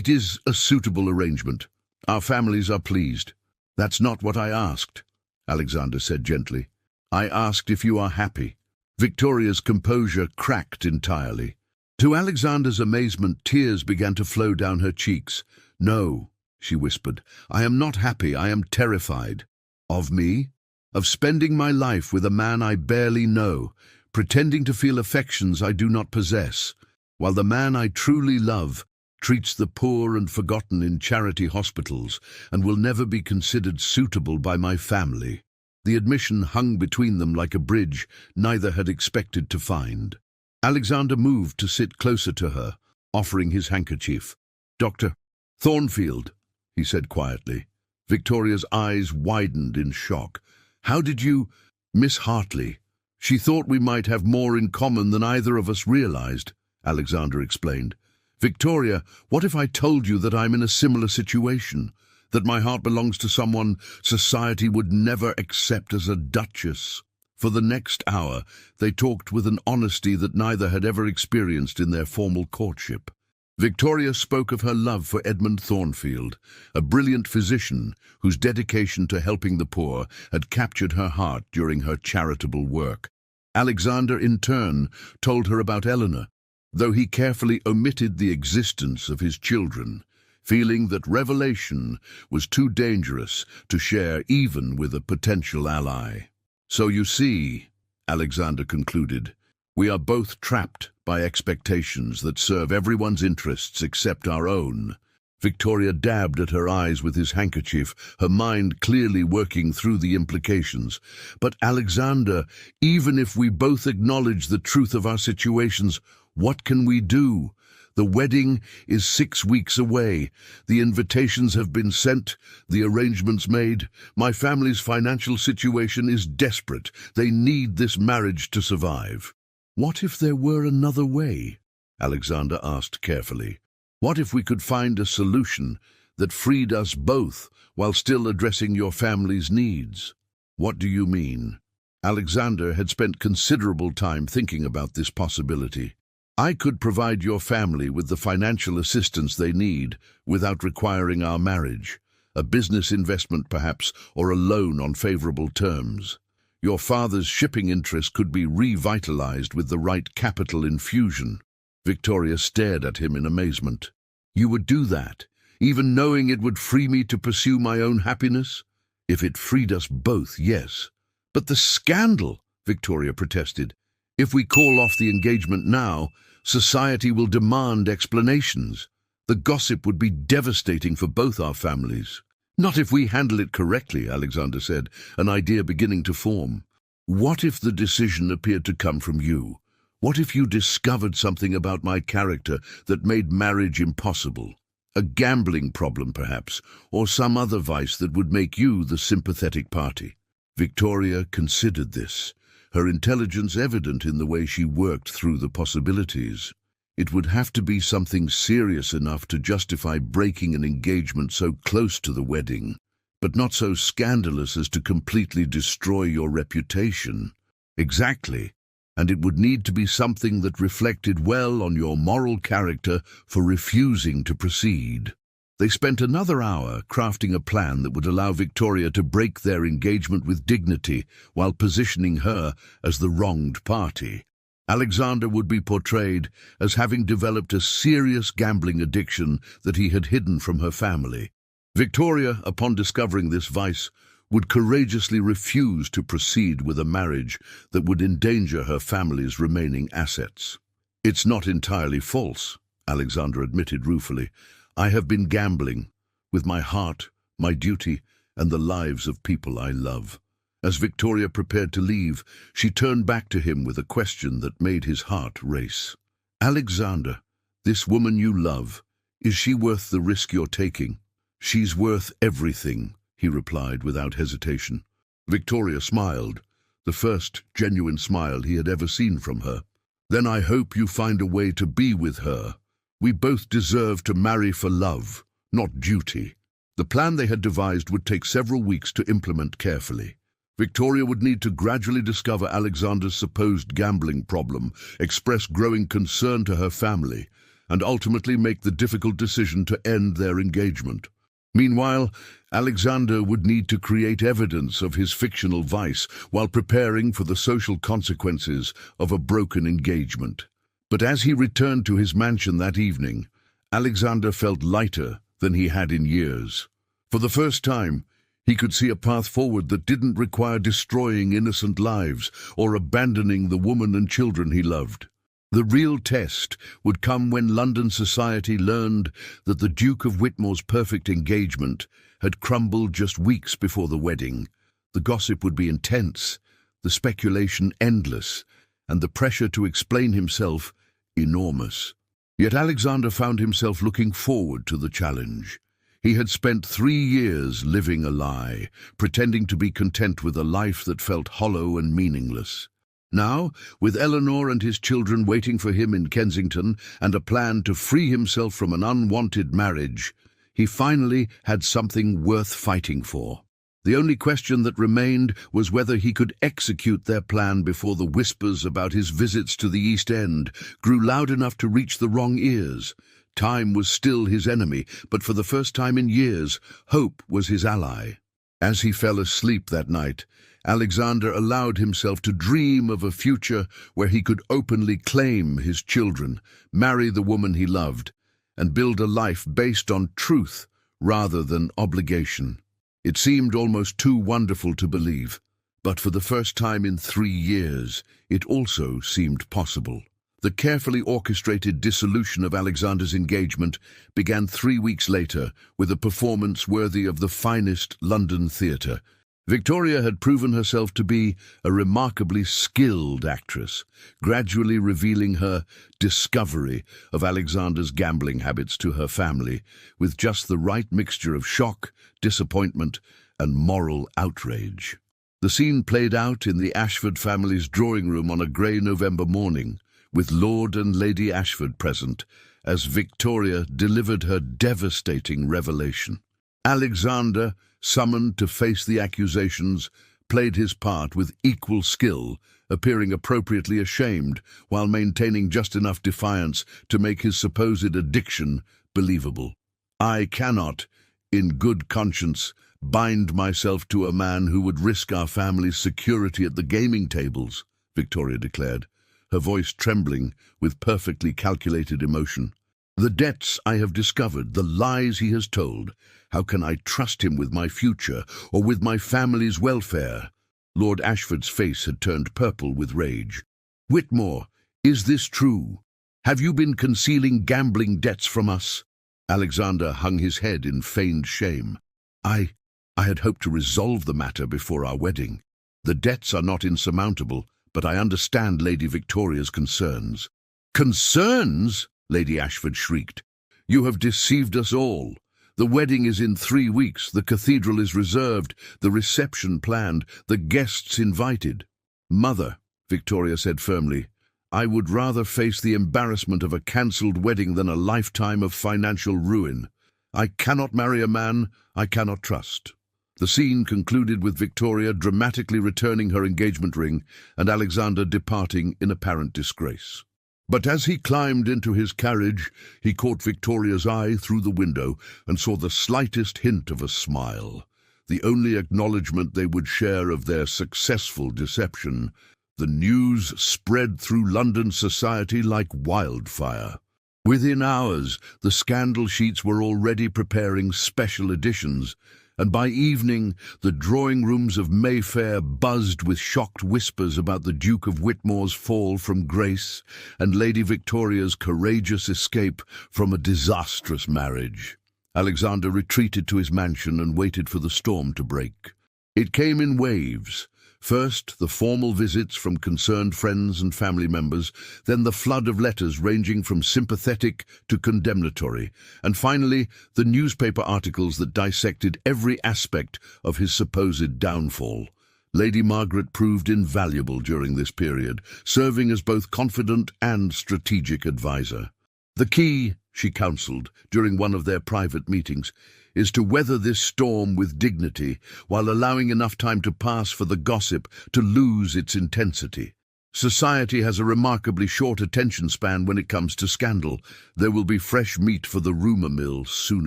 is a suitable arrangement. Our families are pleased." "That's not what I asked," Alexander said gently. "I asked if you are happy." Victoria's composure cracked entirely. To Alexander's amazement, tears began to flow down her cheeks. "No," she whispered, "I am not happy, I am terrified." "Of me? Of spending my life with a man I barely know, pretending to feel affections I do not possess, while the man I truly love treats the poor and forgotten in charity hospitals and will never be considered suitable by my family." The admission hung between them like a bridge neither had expected to find. Alexander moved to sit closer to her, offering his handkerchief. "Dr. Thornfield," he said quietly. Victoria's eyes widened in shock. "How did you—" "Miss Hartley. She thought we might have more in common than either of us realized," Alexander explained. "Victoria, what if I told you that I'm in a similar situation, that my heart belongs to someone society would never accept as a duchess?" For the next hour, they talked with an honesty that neither had ever experienced in their formal courtship. Victoria spoke of her love for Edmund Thornfield, a brilliant physician whose dedication to helping the poor had captured her heart during her charitable work. Alexander, in turn, told her about Eleanor, though he carefully omitted the existence of his children, feeling that revelation was too dangerous to share even with a potential ally. "So you see," Alexander concluded, "we are both trapped by expectations that serve everyone's interests except our own. Victoria dabbed at her eyes with his handkerchief, her mind clearly working through the implications. But Alexander, even if we both acknowledge the truth of our situations, what can we do? The wedding is 6 weeks away. The invitations have been sent, the arrangements made. My family's financial situation is desperate. They need this marriage to survive. What if there were another way? Alexander asked carefully. What if we could find a solution that freed us both while still addressing your family's needs? What do you mean? Alexander had spent considerable time thinking about this possibility. I could provide your family with the financial assistance they need without requiring our marriage, a business investment perhaps, or a loan on favorable terms. Your father's shipping interest could be revitalized with the right capital infusion. Victoria stared at him in amazement. You would do that, even knowing it would free me to pursue my own happiness? If it freed us both, yes. But the scandal, Victoria protested. If we call off the engagement now, society will demand explanations. The gossip would be devastating for both our families. Not if we handle it correctly, Alexander said, an idea beginning to form. What if the decision appeared to come from you? What if you discovered something about my character that made marriage impossible? A gambling problem, perhaps, or some other vice that would make you the sympathetic party. Victoria considered this, her intelligence evident in the way she worked through the possibilities. It would have to be something serious enough to justify breaking an engagement so close to the wedding, but not so scandalous as to completely destroy your reputation. Exactly. And it would need to be something that reflected well on your moral character for refusing to proceed. They spent another hour crafting a plan that would allow Victoria to break their engagement with dignity while positioning her as the wronged party. Alexander would be portrayed as having developed a serious gambling addiction that he had hidden from her family. Victoria, upon discovering this vice, would courageously refuse to proceed with a marriage that would endanger her family's remaining assets. It's not entirely false, Alexander admitted ruefully. I have been gambling with my heart, my duty, and the lives of people I love. As Victoria prepared to leave, she turned back to him with a question that made his heart race. Alexander, this woman you love, is she worth the risk you're taking? She's worth everything, he replied without hesitation. Victoria smiled, the first genuine smile he had ever seen from her. Then I hope you find a way to be with her. We both deserve to marry for love, not duty. The plan they had devised would take several weeks to implement carefully. Victoria would need to gradually discover Alexander's supposed gambling problem, express growing concern to her family, and ultimately make the difficult decision to end their engagement. Meanwhile, Alexander would need to create evidence of his fictional vice while preparing for the social consequences of a broken engagement. But as he returned to his mansion that evening, Alexander felt lighter than he had in years. For the first time, he could see a path forward that didn't require destroying innocent lives or abandoning the woman and children he loved. The real test would come when London society learned that the Duke of Whitmore's perfect engagement had crumbled just weeks before the wedding. The gossip would be intense, the speculation endless, and the pressure to explain himself enormous. Yet Alexander found himself looking forward to the challenge. He had spent 3 years living a lie, pretending to be content with a life that felt hollow and meaningless. Now, with Eleanor and his children waiting for him in Kensington and a plan to free himself from an unwanted marriage, he finally had something worth fighting for. The only question that remained was whether he could execute their plan before the whispers about his visits to the East End grew loud enough to reach the wrong ears. Time was still his enemy, but for the first time in years, hope was his ally. As he fell asleep that night, Alexander allowed himself to dream of a future where he could openly claim his children, marry the woman he loved, and build a life based on truth rather than obligation. It seemed almost too wonderful to believe, but for the first time in 3 years, it also seemed possible. The carefully orchestrated dissolution of Alexander's engagement began 3 weeks later with a performance worthy of the finest London theatre. Victoria had proven herself to be a remarkably skilled actress, gradually revealing her discovery of Alexander's gambling habits to her family with just the right mixture of shock, disappointment, and moral outrage. The scene played out in the Ashford family's drawing room on a grey November morning, with Lord and Lady Ashford present, as Victoria delivered her devastating revelation. Alexander, summoned to face the accusations, played his part with equal skill, appearing appropriately ashamed while maintaining just enough defiance to make his supposed addiction believable. "I cannot, in good conscience, bind myself to a man who would risk our family's security at the gaming tables," Victoria declared, her voice trembling with perfectly calculated emotion. "The debts I have discovered, the lies he has told, how can I trust him with my future or with my family's welfare?" Lord Ashford's face had turned purple with rage. "Whitmore, is this true? Have you been concealing gambling debts from us?" Alexander hung his head in feigned shame. I had hoped to resolve the matter before our wedding. The debts are not insurmountable, but I understand Lady Victoria's concerns." "Concerns?" Lady Ashford shrieked. "You have deceived us all. The wedding is in 3 weeks, the cathedral is reserved, the reception planned, the guests invited." "Mother," Victoria said firmly, "I would rather face the embarrassment of a cancelled wedding than a lifetime of financial ruin. I cannot marry a man I cannot trust." The scene concluded with Victoria dramatically returning her engagement ring and Alexander departing in apparent disgrace. But as he climbed into his carriage, he caught Victoria's eye through the window and saw the slightest hint of a smile, the only acknowledgement they would share of their successful deception. The news spread through London society like wildfire. Within hours, the scandal sheets were already preparing special editions, and by evening the drawing rooms of Mayfair buzzed with shocked whispers about the Duke of Whitmore's fall from grace and Lady Victoria's courageous escape from a disastrous marriage. Alexander retreated to his mansion and waited for the storm to break. It came in waves. First, the formal visits from concerned friends and family members, then the flood of letters ranging from sympathetic to condemnatory, and finally, the newspaper articles that dissected every aspect of his supposed downfall. Lady Margaret proved invaluable during this period, serving as both confidant and strategic advisor. "The key," she counselled during one of their private meetings, "is to weather this storm with dignity, while allowing enough time to pass for the gossip to lose its intensity. Society has a remarkably short attention span when it comes to scandal. There will be fresh meat for the rumour mill soon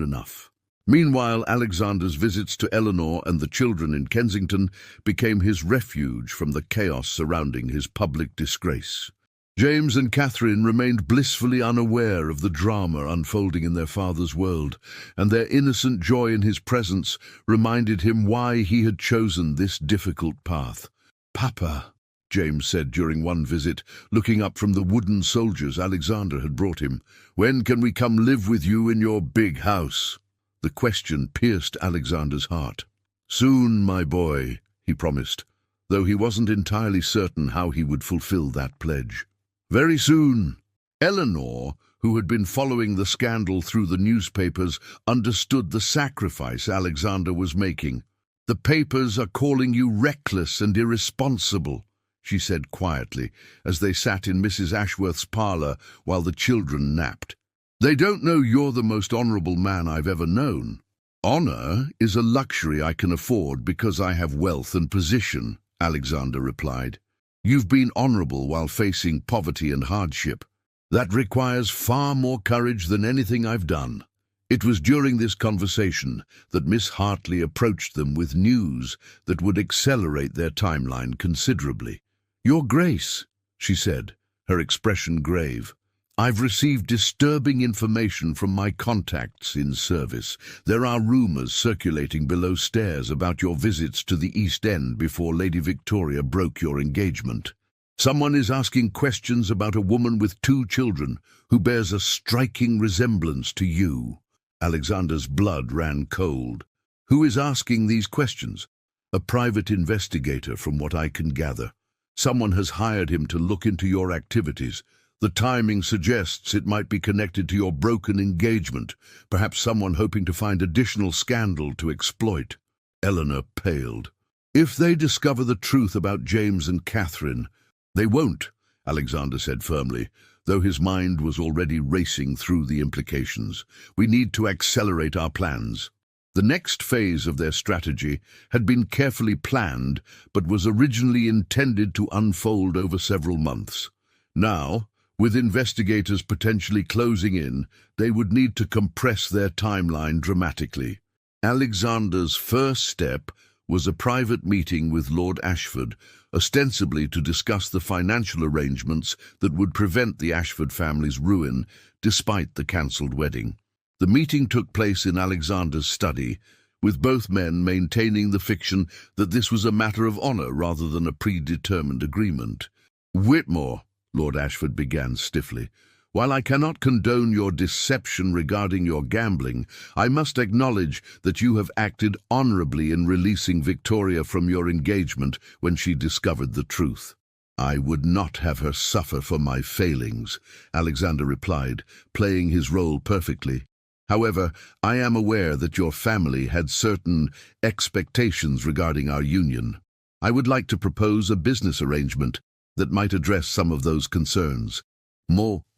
enough." Meanwhile, Alexander's visits to Eleanor and the children in Kensington became his refuge from the chaos surrounding his public disgrace. James and Catherine remained blissfully unaware of the drama unfolding in their father's world, and their innocent joy in his presence reminded him why he had chosen this difficult path. "Papa," James said during one visit, looking up from the wooden soldiers Alexander had brought him, "when can we come live with you in your big house?" The question pierced Alexander's heart. "Soon, my boy," he promised, though he wasn't entirely certain how he would fulfill that pledge. "Very soon." Eleanor, who had been following the scandal through the newspapers, understood the sacrifice Alexander was making. "The papers are calling you reckless and irresponsible," she said quietly, as they sat in Mrs. Ashworth's parlour while the children napped. "They don't know you're the most honourable man I've ever known." "Honour is a luxury I can afford because I have wealth and position," Alexander replied. "You've been honourable while facing poverty and hardship. That requires far more courage than anything I've done." It was during this conversation that Miss Hartley approached them with news that would accelerate their timeline considerably. "Your Grace," she said, her expression grave, "I've received disturbing information from my contacts in service. There are rumours circulating below stairs about your visits to the East End before Lady Victoria broke your engagement." Someone is asking questions about a woman with 2 children who bears a striking resemblance to you. Alexander's blood ran cold. Who is asking these questions? A private investigator, from what I can gather. Someone has hired him to look into your activities. The timing suggests it might be connected to your broken engagement, perhaps someone hoping to find additional scandal to exploit. Eleanor paled. If they discover the truth about James and Catherine, they won't, Alexander said firmly, though his mind was already racing through the implications. We need to accelerate our plans. The next phase of their strategy had been carefully planned, but was originally intended to unfold over several months. Now, with investigators potentially closing in, they would need to compress their timeline dramatically. Alexander's first step was a private meeting with Lord Ashford, ostensibly to discuss the financial arrangements that would prevent the Ashford family's ruin despite the cancelled wedding. The meeting took place in Alexander's study, with both men maintaining the fiction that this was a matter of honour rather than a predetermined agreement. "Whitmore," Lord Ashford began stiffly, "while I cannot condone your deception regarding your gambling, I must acknowledge that you have acted honourably in releasing Victoria from your engagement when she discovered the truth." "I would not have her suffer for my failings," Alexander replied, playing his role perfectly. "However, I am aware that your family had certain expectations regarding our union. I would like to propose a business arrangement that might address some of those concerns."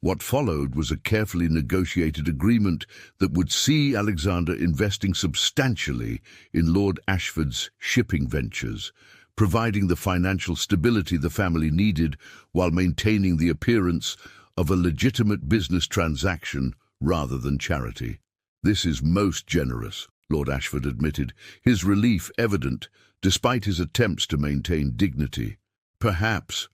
What followed was a carefully negotiated agreement that would see Alexander investing substantially in Lord Ashford's shipping ventures, providing the financial stability the family needed while maintaining the appearance of a legitimate business transaction rather than charity. "This is most generous," Lord Ashford admitted, his relief evident, despite his attempts to maintain dignity. Perhaps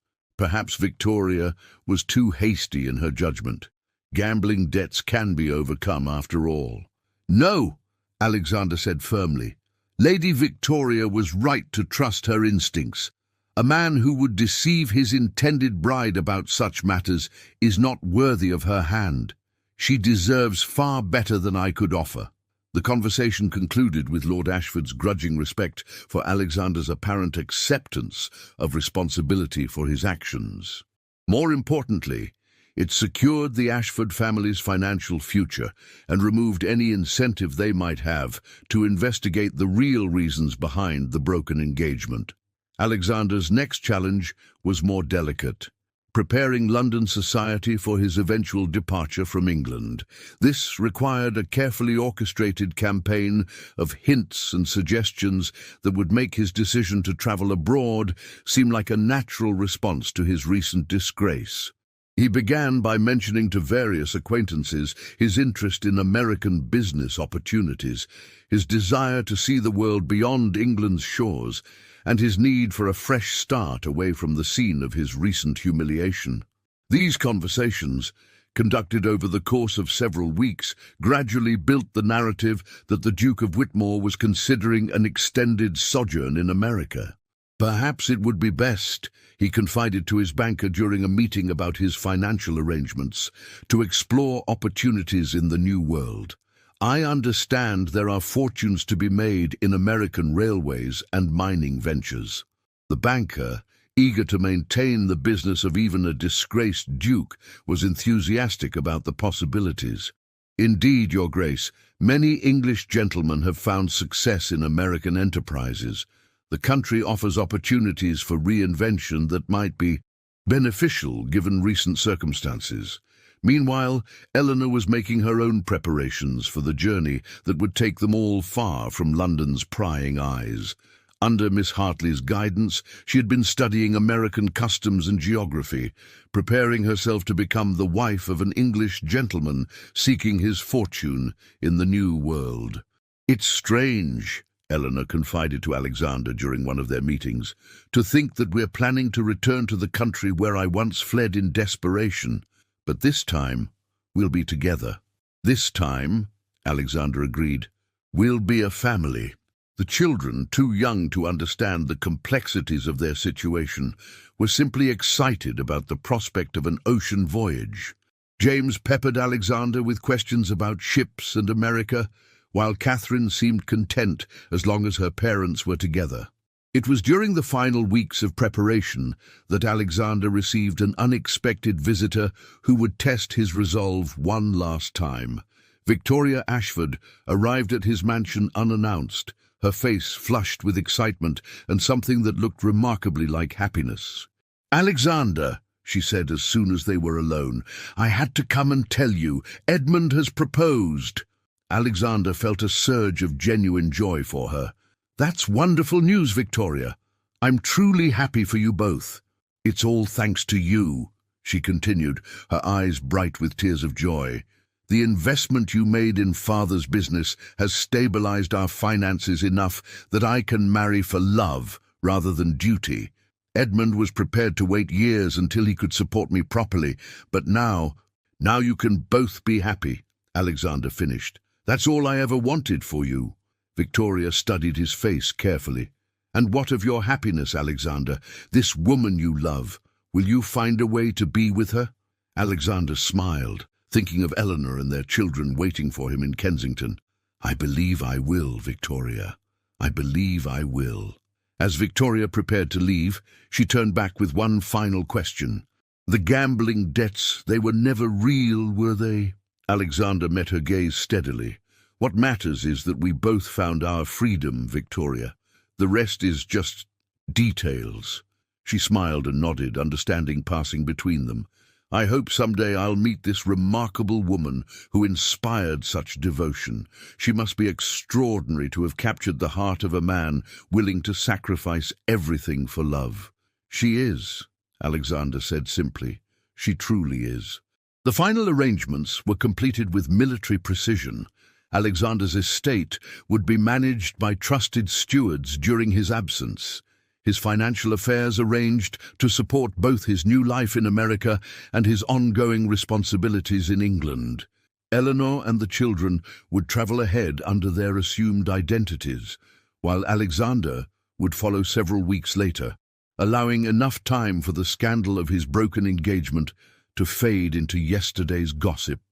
Victoria was too hasty in her judgment. Gambling debts can be overcome after all. "No," Alexander said firmly. "Lady Victoria was right to trust her instincts. A man who would deceive his intended bride about such matters is not worthy of her hand. She deserves far better than I could offer." The conversation concluded with Lord Ashford's grudging respect for Alexander's apparent acceptance of responsibility for his actions. More importantly, it secured the Ashford family's financial future and removed any incentive they might have to investigate the real reasons behind the broken engagement. Alexander's next challenge was more delicate: preparing London society for his eventual departure from England. This required a carefully orchestrated campaign of hints and suggestions that would make his decision to travel abroad seem like a natural response to his recent disgrace. He began by mentioning to various acquaintances his interest in American business opportunities, his desire to see the world beyond England's shores, and his need for a fresh start away from the scene of his recent humiliation. These conversations, conducted over the course of several weeks, gradually built the narrative that the Duke of Whitmore was considering an extended sojourn in America. Perhaps it would be best, he confided to his banker during a meeting about his financial arrangements, to explore opportunities in the New World. "I understand there are fortunes to be made in American railways and mining ventures." The banker, eager to maintain the business of even a disgraced duke, was enthusiastic about the possibilities. "Indeed, Your Grace, many English gentlemen have found success in American enterprises. The country offers opportunities for reinvention that might be beneficial given recent circumstances." Meanwhile, Eleanor was making her own preparations for the journey that would take them all far from London's prying eyes. Under Miss Hartley's guidance, she had been studying American customs and geography, preparing herself to become the wife of an English gentleman seeking his fortune in the New World. "It's strange," Eleanor confided to Alexander during one of their meetings, "to think that we're planning to return to the country where I once fled in desperation. But this time, we'll be together." "This time," Alexander agreed, "we'll be a family." The children, too young to understand the complexities of their situation, were simply excited about the prospect of an ocean voyage. James peppered Alexander with questions about ships and America, while Catherine seemed content as long as her parents were together. It was during the final weeks of preparation that Alexander received an unexpected visitor who would test his resolve one last time. Victoria Ashford arrived at his mansion unannounced, her face flushed with excitement and something that looked remarkably like happiness. "Alexander," she said as soon as they were alone, "I had to come and tell you, Edmund has proposed." Alexander felt a surge of genuine joy for her. "That's wonderful news, Victoria. I'm truly happy for you both." "It's all thanks to you," she continued, her eyes bright with tears of joy. "The investment you made in Father's business has stabilized our finances enough that I can marry for love rather than duty. Edmund was prepared to wait years until he could support me properly, but now you can both be happy," Alexander finished. "That's all I ever wanted for you." Victoria studied his face carefully. "And what of your happiness, Alexander? This woman you love, will you find a way to be with her?" Alexander smiled, thinking of Eleanor and their children waiting for him in Kensington. "I believe I will, Victoria. I believe I will." As Victoria prepared to leave, she turned back with one final question. "The gambling debts, they were never real, were they?" Alexander met her gaze steadily. "What matters is that we both found our freedom, Victoria. The rest is just details." She smiled and nodded, understanding passing between them. "I hope someday I'll meet this remarkable woman who inspired such devotion. She must be extraordinary to have captured the heart of a man willing to sacrifice everything for love." "She is," Alexander said simply. "She truly is." The final arrangements were completed with military precision. Alexander's estate would be managed by trusted stewards during his absence. His financial affairs arranged to support both his new life in America and his ongoing responsibilities in England. Eleanor and the children would travel ahead under their assumed identities, while Alexander would follow several weeks later, allowing enough time for the scandal of his broken engagement to fade into yesterday's gossip.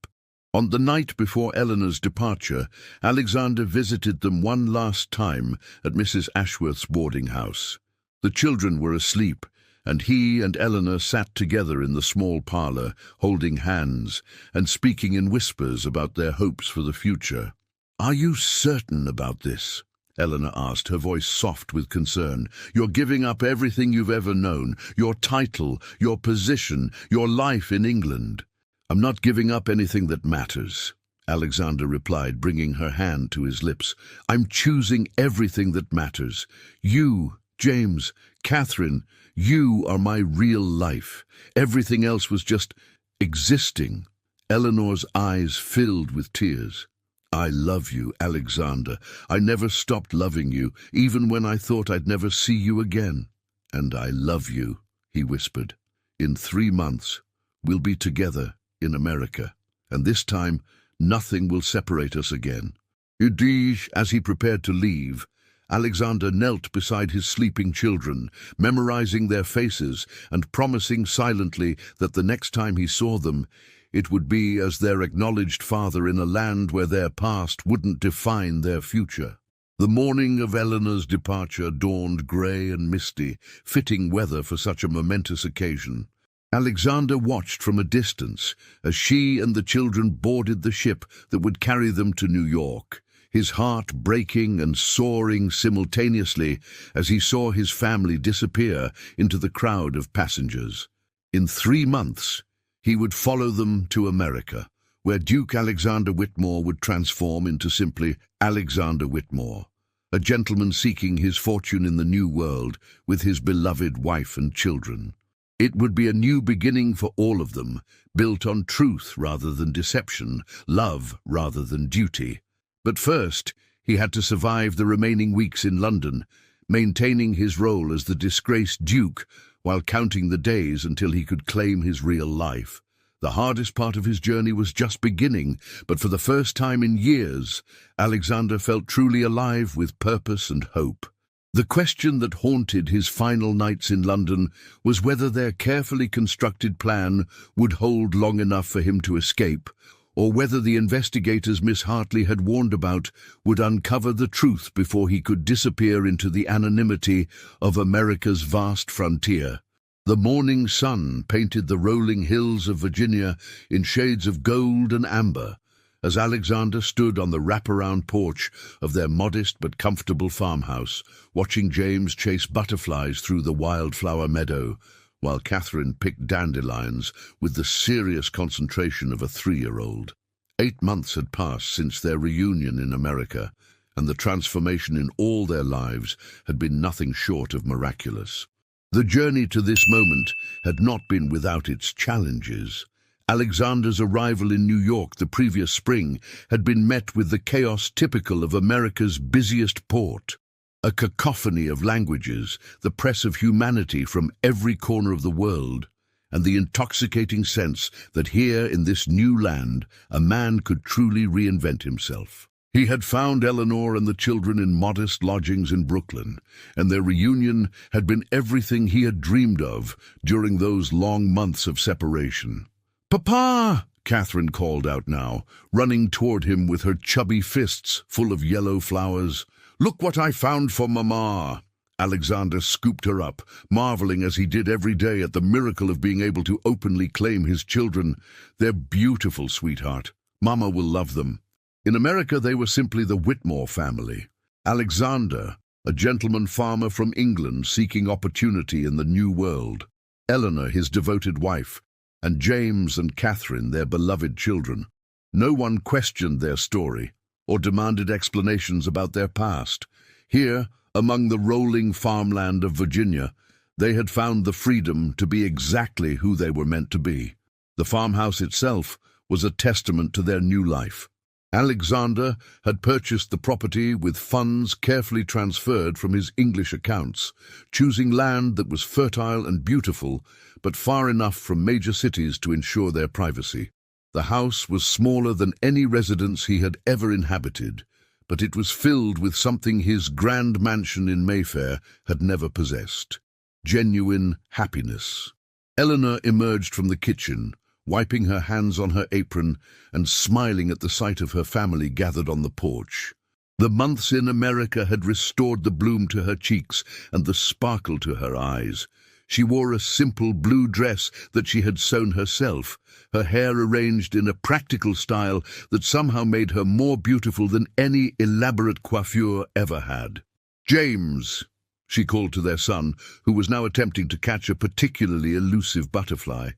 On the night before Eleanor's departure, Alexander visited them one last time at Mrs. Ashworth's boarding house. The children were asleep, and he and Eleanor sat together in the small parlour, holding hands and speaking in whispers about their hopes for the future. "Are you certain about this?" Eleanor asked, her voice soft with concern. "You're giving up everything you've ever known, your title, your position, your life in England." "I'm not giving up anything that matters," Alexander replied, bringing her hand to his lips. "I'm choosing everything that matters. You, James, Catherine, you are my real life. Everything else was just existing." Eleanor's eyes filled with tears. "I love you, Alexander. I never stopped loving you, even when I thought I'd never see you again." "And I love you," he whispered. "In 3 months, we'll be together in America, and this time nothing will separate us again." As he prepared to leave, Alexander knelt beside his sleeping children, memorizing their faces and promising silently that the next time he saw them, it would be as their acknowledged father in a land where their past wouldn't define their future. The morning of Eleanor's departure dawned grey and misty, fitting weather for such a momentous occasion. Alexander watched from a distance as she and the children boarded the ship that would carry them to New York, his heart breaking and soaring simultaneously as he saw his family disappear into the crowd of passengers. In 3 months, he would follow them to America, where Duke Alexander Whitmore would transform into simply Alexander Whitmore, a gentleman seeking his fortune in the new world with his beloved wife and children. It would be a new beginning for all of them, built on truth rather than deception, love rather than duty. But first, he had to survive the remaining weeks in London, maintaining his role as the disgraced Duke while counting the days until he could claim his real life. The hardest part of his journey was just beginning, but for the first time in years, Alexander felt truly alive with purpose and hope. The question that haunted his final nights in London was whether their carefully constructed plan would hold long enough for him to escape, or whether the investigators Miss Hartley had warned about would uncover the truth before he could disappear into the anonymity of America's vast frontier. The morning sun painted the rolling hills of Virginia in shades of gold and amber, as Alexander stood on the wraparound porch of their modest but comfortable farmhouse, watching James chase butterflies through the wildflower meadow, while Catherine picked dandelions with the serious concentration of a 3-year-old. 8 months had passed since their reunion in America, and the transformation in all their lives had been nothing short of miraculous. The journey to this moment had not been without its challenges. Alexander's arrival in New York the previous spring had been met with the chaos typical of America's busiest port. A cacophony of languages, the press of humanity from every corner of the world, and the intoxicating sense that here in this new land a man could truly reinvent himself. He had found Eleanor and the children in modest lodgings in Brooklyn, and their reunion had been everything he had dreamed of during those long months of separation. "Papa!" Catherine called out now, running toward him with her chubby fists full of yellow flowers. "Look what I found for Mama!" Alexander scooped her up, marveling as he did every day at the miracle of being able to openly claim his children. "They're beautiful, sweetheart. Mama will love them." In America, they were simply the Whitmore family. Alexander, a gentleman farmer from England seeking opportunity in the New World. Eleanor, his devoted wife, and James and Catherine, their beloved children. No one questioned their story or demanded explanations about their past. Here, among the rolling farmland of Virginia, they had found the freedom to be exactly who they were meant to be. The farmhouse itself was a testament to their new life. Alexander had purchased the property with funds carefully transferred from his English accounts, choosing land that was fertile and beautiful, but far enough from major cities to ensure their privacy. The house was smaller than any residence he had ever inhabited, but it was filled with something his grand mansion in Mayfair had never possessed: genuine happiness. Eleanor emerged from the kitchen, wiping her hands on her apron and smiling at the sight of her family gathered on the porch. The months in America had restored the bloom to her cheeks and the sparkle to her eyes. She wore a simple blue dress that she had sewn herself, her hair arranged in a practical style that somehow made her more beautiful than any elaborate coiffure ever had. "James," she called to their son, who was now attempting to catch a particularly elusive butterfly.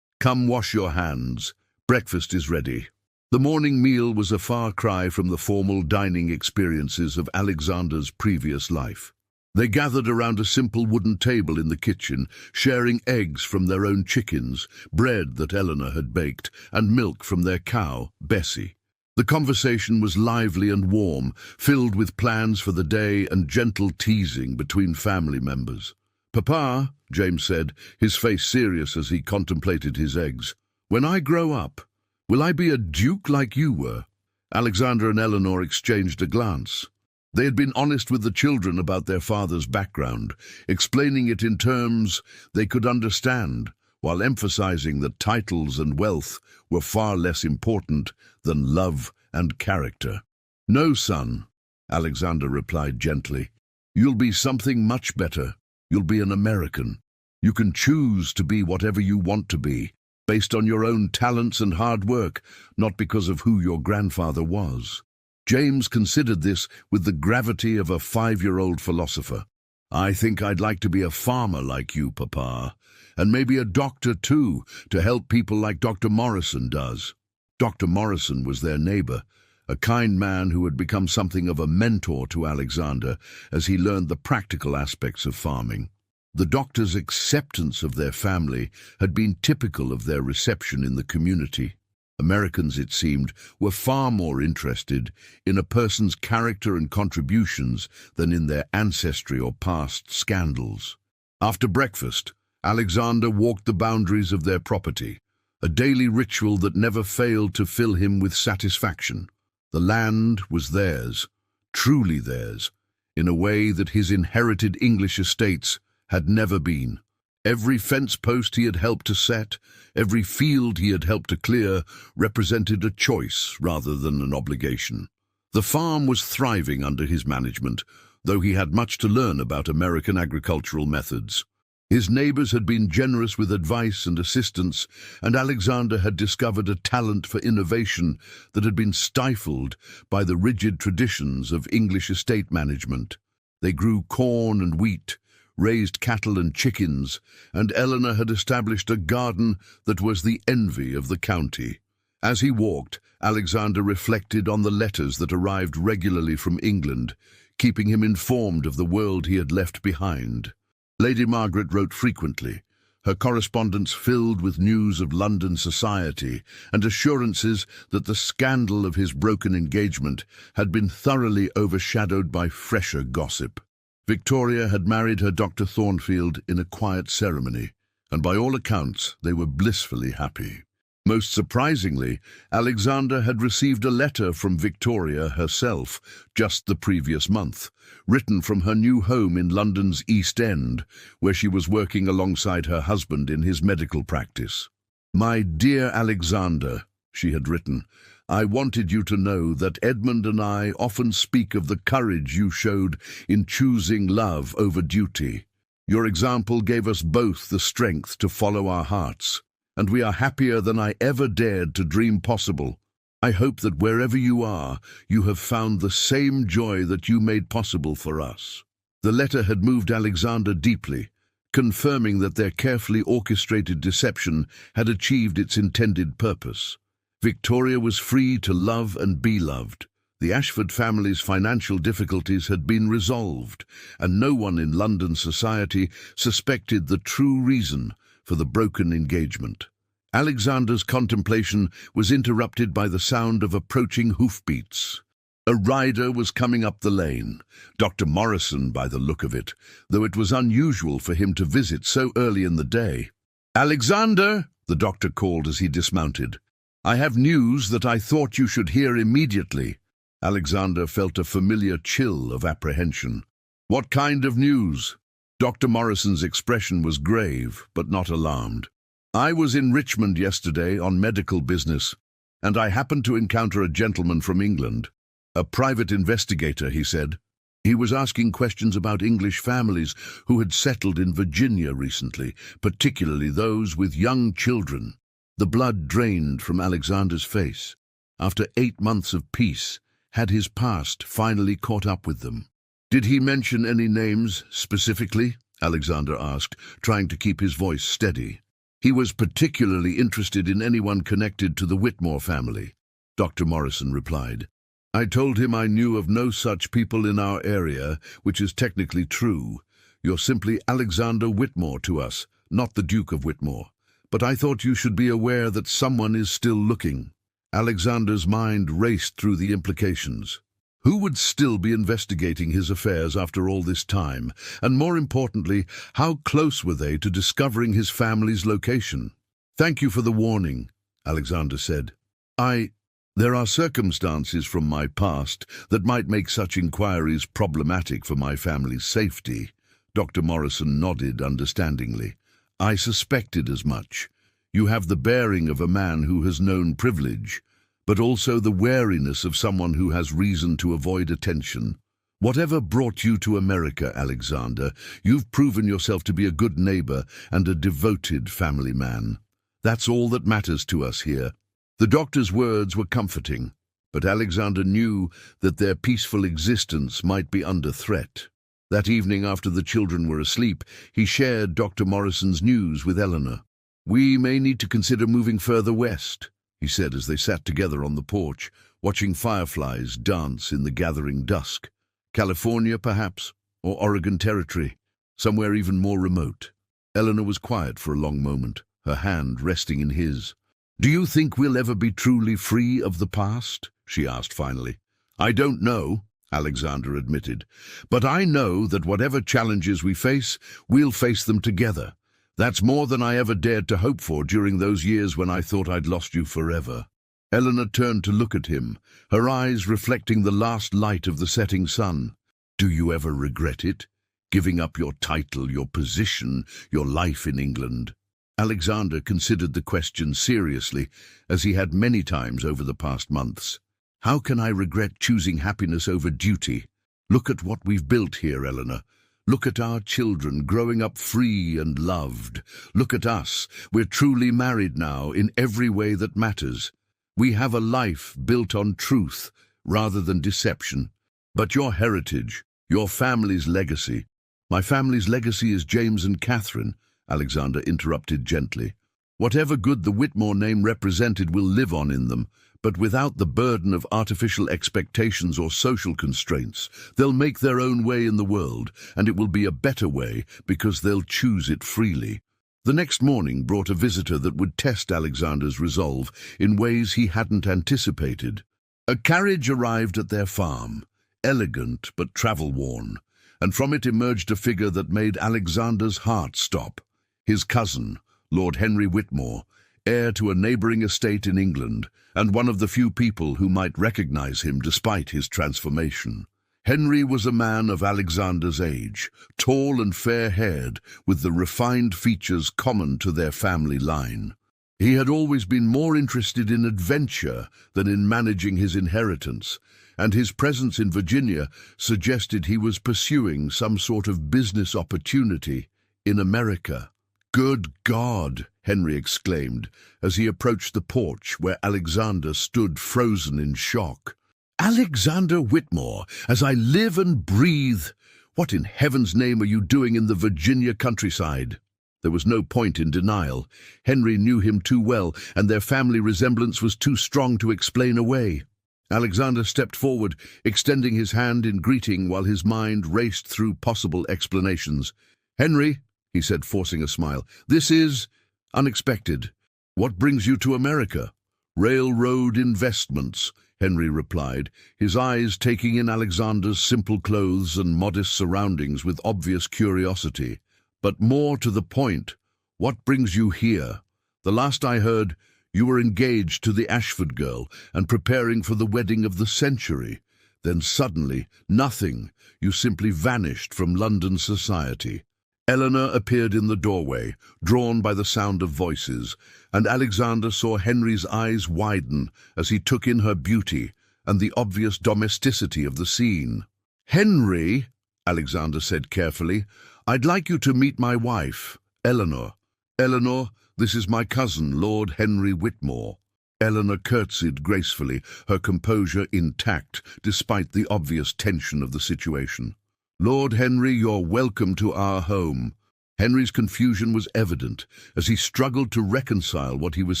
"Come wash your hands. Breakfast is ready." The morning meal was a far cry from the formal dining experiences of Alexander's previous life. They gathered around a simple wooden table in the kitchen, sharing eggs from their own chickens, bread that Eleanor had baked, and milk from their cow, Bessie. The conversation was lively and warm, filled with plans for the day and gentle teasing between family members. "Papa," James said, his face serious as he contemplated his eggs, "when I grow up, will I be a duke like you were?" Alexander and Eleanor exchanged a glance. They had been honest with the children about their father's background, explaining it in terms they could understand, while emphasizing that titles and wealth were far less important than love and character. "No, son," Alexander replied gently. "You'll be something much better. You'll be an American. You can choose to be whatever you want to be, based on your own talents and hard work, not because of who your grandfather was." James considered this with the gravity of a 5-year-old philosopher. "I think I'd like to be a farmer like you, Papa, and maybe a doctor too, to help people like Dr. Morrison does." Dr. Morrison was their neighbor, a kind man who had become something of a mentor to Alexander as he learned the practical aspects of farming. The doctor's acceptance of their family had been typical of their reception in the community. Americans, it seemed, were far more interested in a person's character and contributions than in their ancestry or past scandals. After breakfast, Alexander walked the boundaries of their property, a daily ritual that never failed to fill him with satisfaction. The land was theirs, truly theirs, in a way that his inherited English estates had never been. Every fence post he had helped to set, every field he had helped to clear, represented a choice rather than an obligation. The farm was thriving under his management, though he had much to learn about American agricultural methods. His neighbors had been generous with advice and assistance, and Alexander had discovered a talent for innovation that had been stifled by the rigid traditions of English estate management. They grew corn and wheat, raised cattle and chickens, and Eleanor had established a garden that was the envy of the county. As he walked, Alexander reflected on the letters that arrived regularly from England, keeping him informed of the world he had left behind. Lady Margaret wrote frequently, her correspondence filled with news of London society and assurances that the scandal of his broken engagement had been thoroughly overshadowed by fresher gossip. Victoria had married her Dr. Thornfield in a quiet ceremony, and by all accounts they were blissfully happy. Most surprisingly, Alexander had received a letter from Victoria herself just the previous month, written from her new home in London's East End, where she was working alongside her husband in his medical practice. "My dear Alexander," she had written, "I wanted you to know that Edmund and I often speak of the courage you showed in choosing love over duty. Your example gave us both the strength to follow our hearts, and we are happier than I ever dared to dream possible. I hope that wherever you are, you have found the same joy that you made possible for us." The letter had moved Alexander deeply, confirming that their carefully orchestrated deception had achieved its intended purpose. Victoria was free to love and be loved. The Ashford family's financial difficulties had been resolved, and no one in London society suspected the true reason for the broken engagement. Alexander's contemplation was interrupted by the sound of approaching hoofbeats. A rider was coming up the lane, Dr. Morrison by the look of it, though it was unusual for him to visit so early in the day. "Alexander," the doctor called as he dismounted, "I have news that I thought you should hear immediately." Alexander felt a familiar chill of apprehension. "What kind of news?" Dr. Morrison's expression was grave, but not alarmed. "I was in Richmond yesterday on medical business, and I happened to encounter a gentleman from England. A private investigator," he said. "He was asking questions about English families who had settled in Virginia recently, particularly those with young children." The blood drained from Alexander's face. After 8 months of peace, had his past finally caught up with them? "Did he mention any names specifically?" Alexander asked, trying to keep his voice steady. "He was particularly interested in anyone connected to the Whitmore family," Dr. Morrison replied. "I told him I knew of no such people in our area, which is technically true. You're simply Alexander Whitmore to us, not the Duke of Whitmore. But I thought you should be aware that someone is still looking." Alexander's mind raced through the implications. Who would still be investigating his affairs after all this time? And more importantly, how close were they to discovering his family's location? "Thank you for the warning," Alexander said. There are circumstances from my past that might make such inquiries problematic for my family's safety." Dr. Morrison nodded understandingly. "I suspected as much. You have the bearing of a man who has known privilege, but also the wariness of someone who has reason to avoid attention. Whatever brought you to America, Alexander, you've proven yourself to be a good neighbor and a devoted family man. That's all that matters to us here." The doctor's words were comforting, but Alexander knew that their peaceful existence might be under threat. That evening, after the children were asleep, he shared Dr. Morrison's news with Eleanor. "We may need to consider moving further west," he said as they sat together on the porch, watching fireflies dance in the gathering dusk. "California, perhaps, or Oregon Territory, somewhere even more remote." Eleanor was quiet for a long moment, her hand resting in his. "Do you think we'll ever be truly free of the past?" she asked finally. "I don't know," Alexander admitted, "but I know that whatever challenges we face, we'll face them together. That's more than I ever dared to hope for during those years when I thought I'd lost you forever." Eleanor turned to look at him, her eyes reflecting the last light of the setting sun. "Do you ever regret it? Giving up your title, your position, your life in England?" Alexander considered the question seriously, as he had many times over the past months. "How can I regret choosing happiness over duty? Look at what we've built here, Eleanor. Look at our children growing up free and loved. Look at us. We're truly married now in every way that matters. We have a life built on truth rather than deception. But your heritage, your family's legacy—" "My family's legacy is James and Catherine," Alexander interrupted gently. "Whatever good the Whitmore name represented will live on in them, but without the burden of artificial expectations or social constraints. They'll make their own way in the world, and it will be a better way because they'll choose it freely." The next morning brought a visitor that would test Alexander's resolve in ways he hadn't anticipated. A carriage arrived at their farm, elegant but travel-worn, and from it emerged a figure that made Alexander's heart stop. His cousin, Lord Henry Whitmore, heir to a neighbouring estate in England, and one of the few people who might recognise him despite his transformation. Henry was a man of Alexander's age, tall and fair-haired, with the refined features common to their family line. He had always been more interested in adventure than in managing his inheritance, and his presence in Virginia suggested he was pursuing some sort of business opportunity in America. "Good God!" Henry exclaimed as he approached the porch where Alexander stood frozen in shock. "Alexander Whitmore, as I live and breathe! What in heaven's name are you doing in the Virginia countryside?" There was no point in denial. Henry knew him too well, and their family resemblance was too strong to explain away. Alexander stepped forward, extending his hand in greeting while his mind raced through possible explanations. "Henry," he said, forcing a smile, "this is unexpected. What brings you to America?" "Railroad investments," Henry replied, his eyes taking in Alexander's simple clothes and modest surroundings with obvious curiosity. "But more to the point, what brings you here? The last I heard, you were engaged to the Ashford girl and preparing for the wedding of the century. Then suddenly, nothing. You simply vanished from London society." Eleanor appeared in the doorway, drawn by the sound of voices, and Alexander saw Henry's eyes widen as he took in her beauty and the obvious domesticity of the scene. "Henry," Alexander said carefully, "I'd like you to meet my wife, Eleanor. Eleanor, this is my cousin, Lord Henry Whitmore." Eleanor curtsied gracefully, her composure intact despite the obvious tension of the situation. "Lord Henry, you're welcome to our home." Henry's confusion was evident as he struggled to reconcile what he was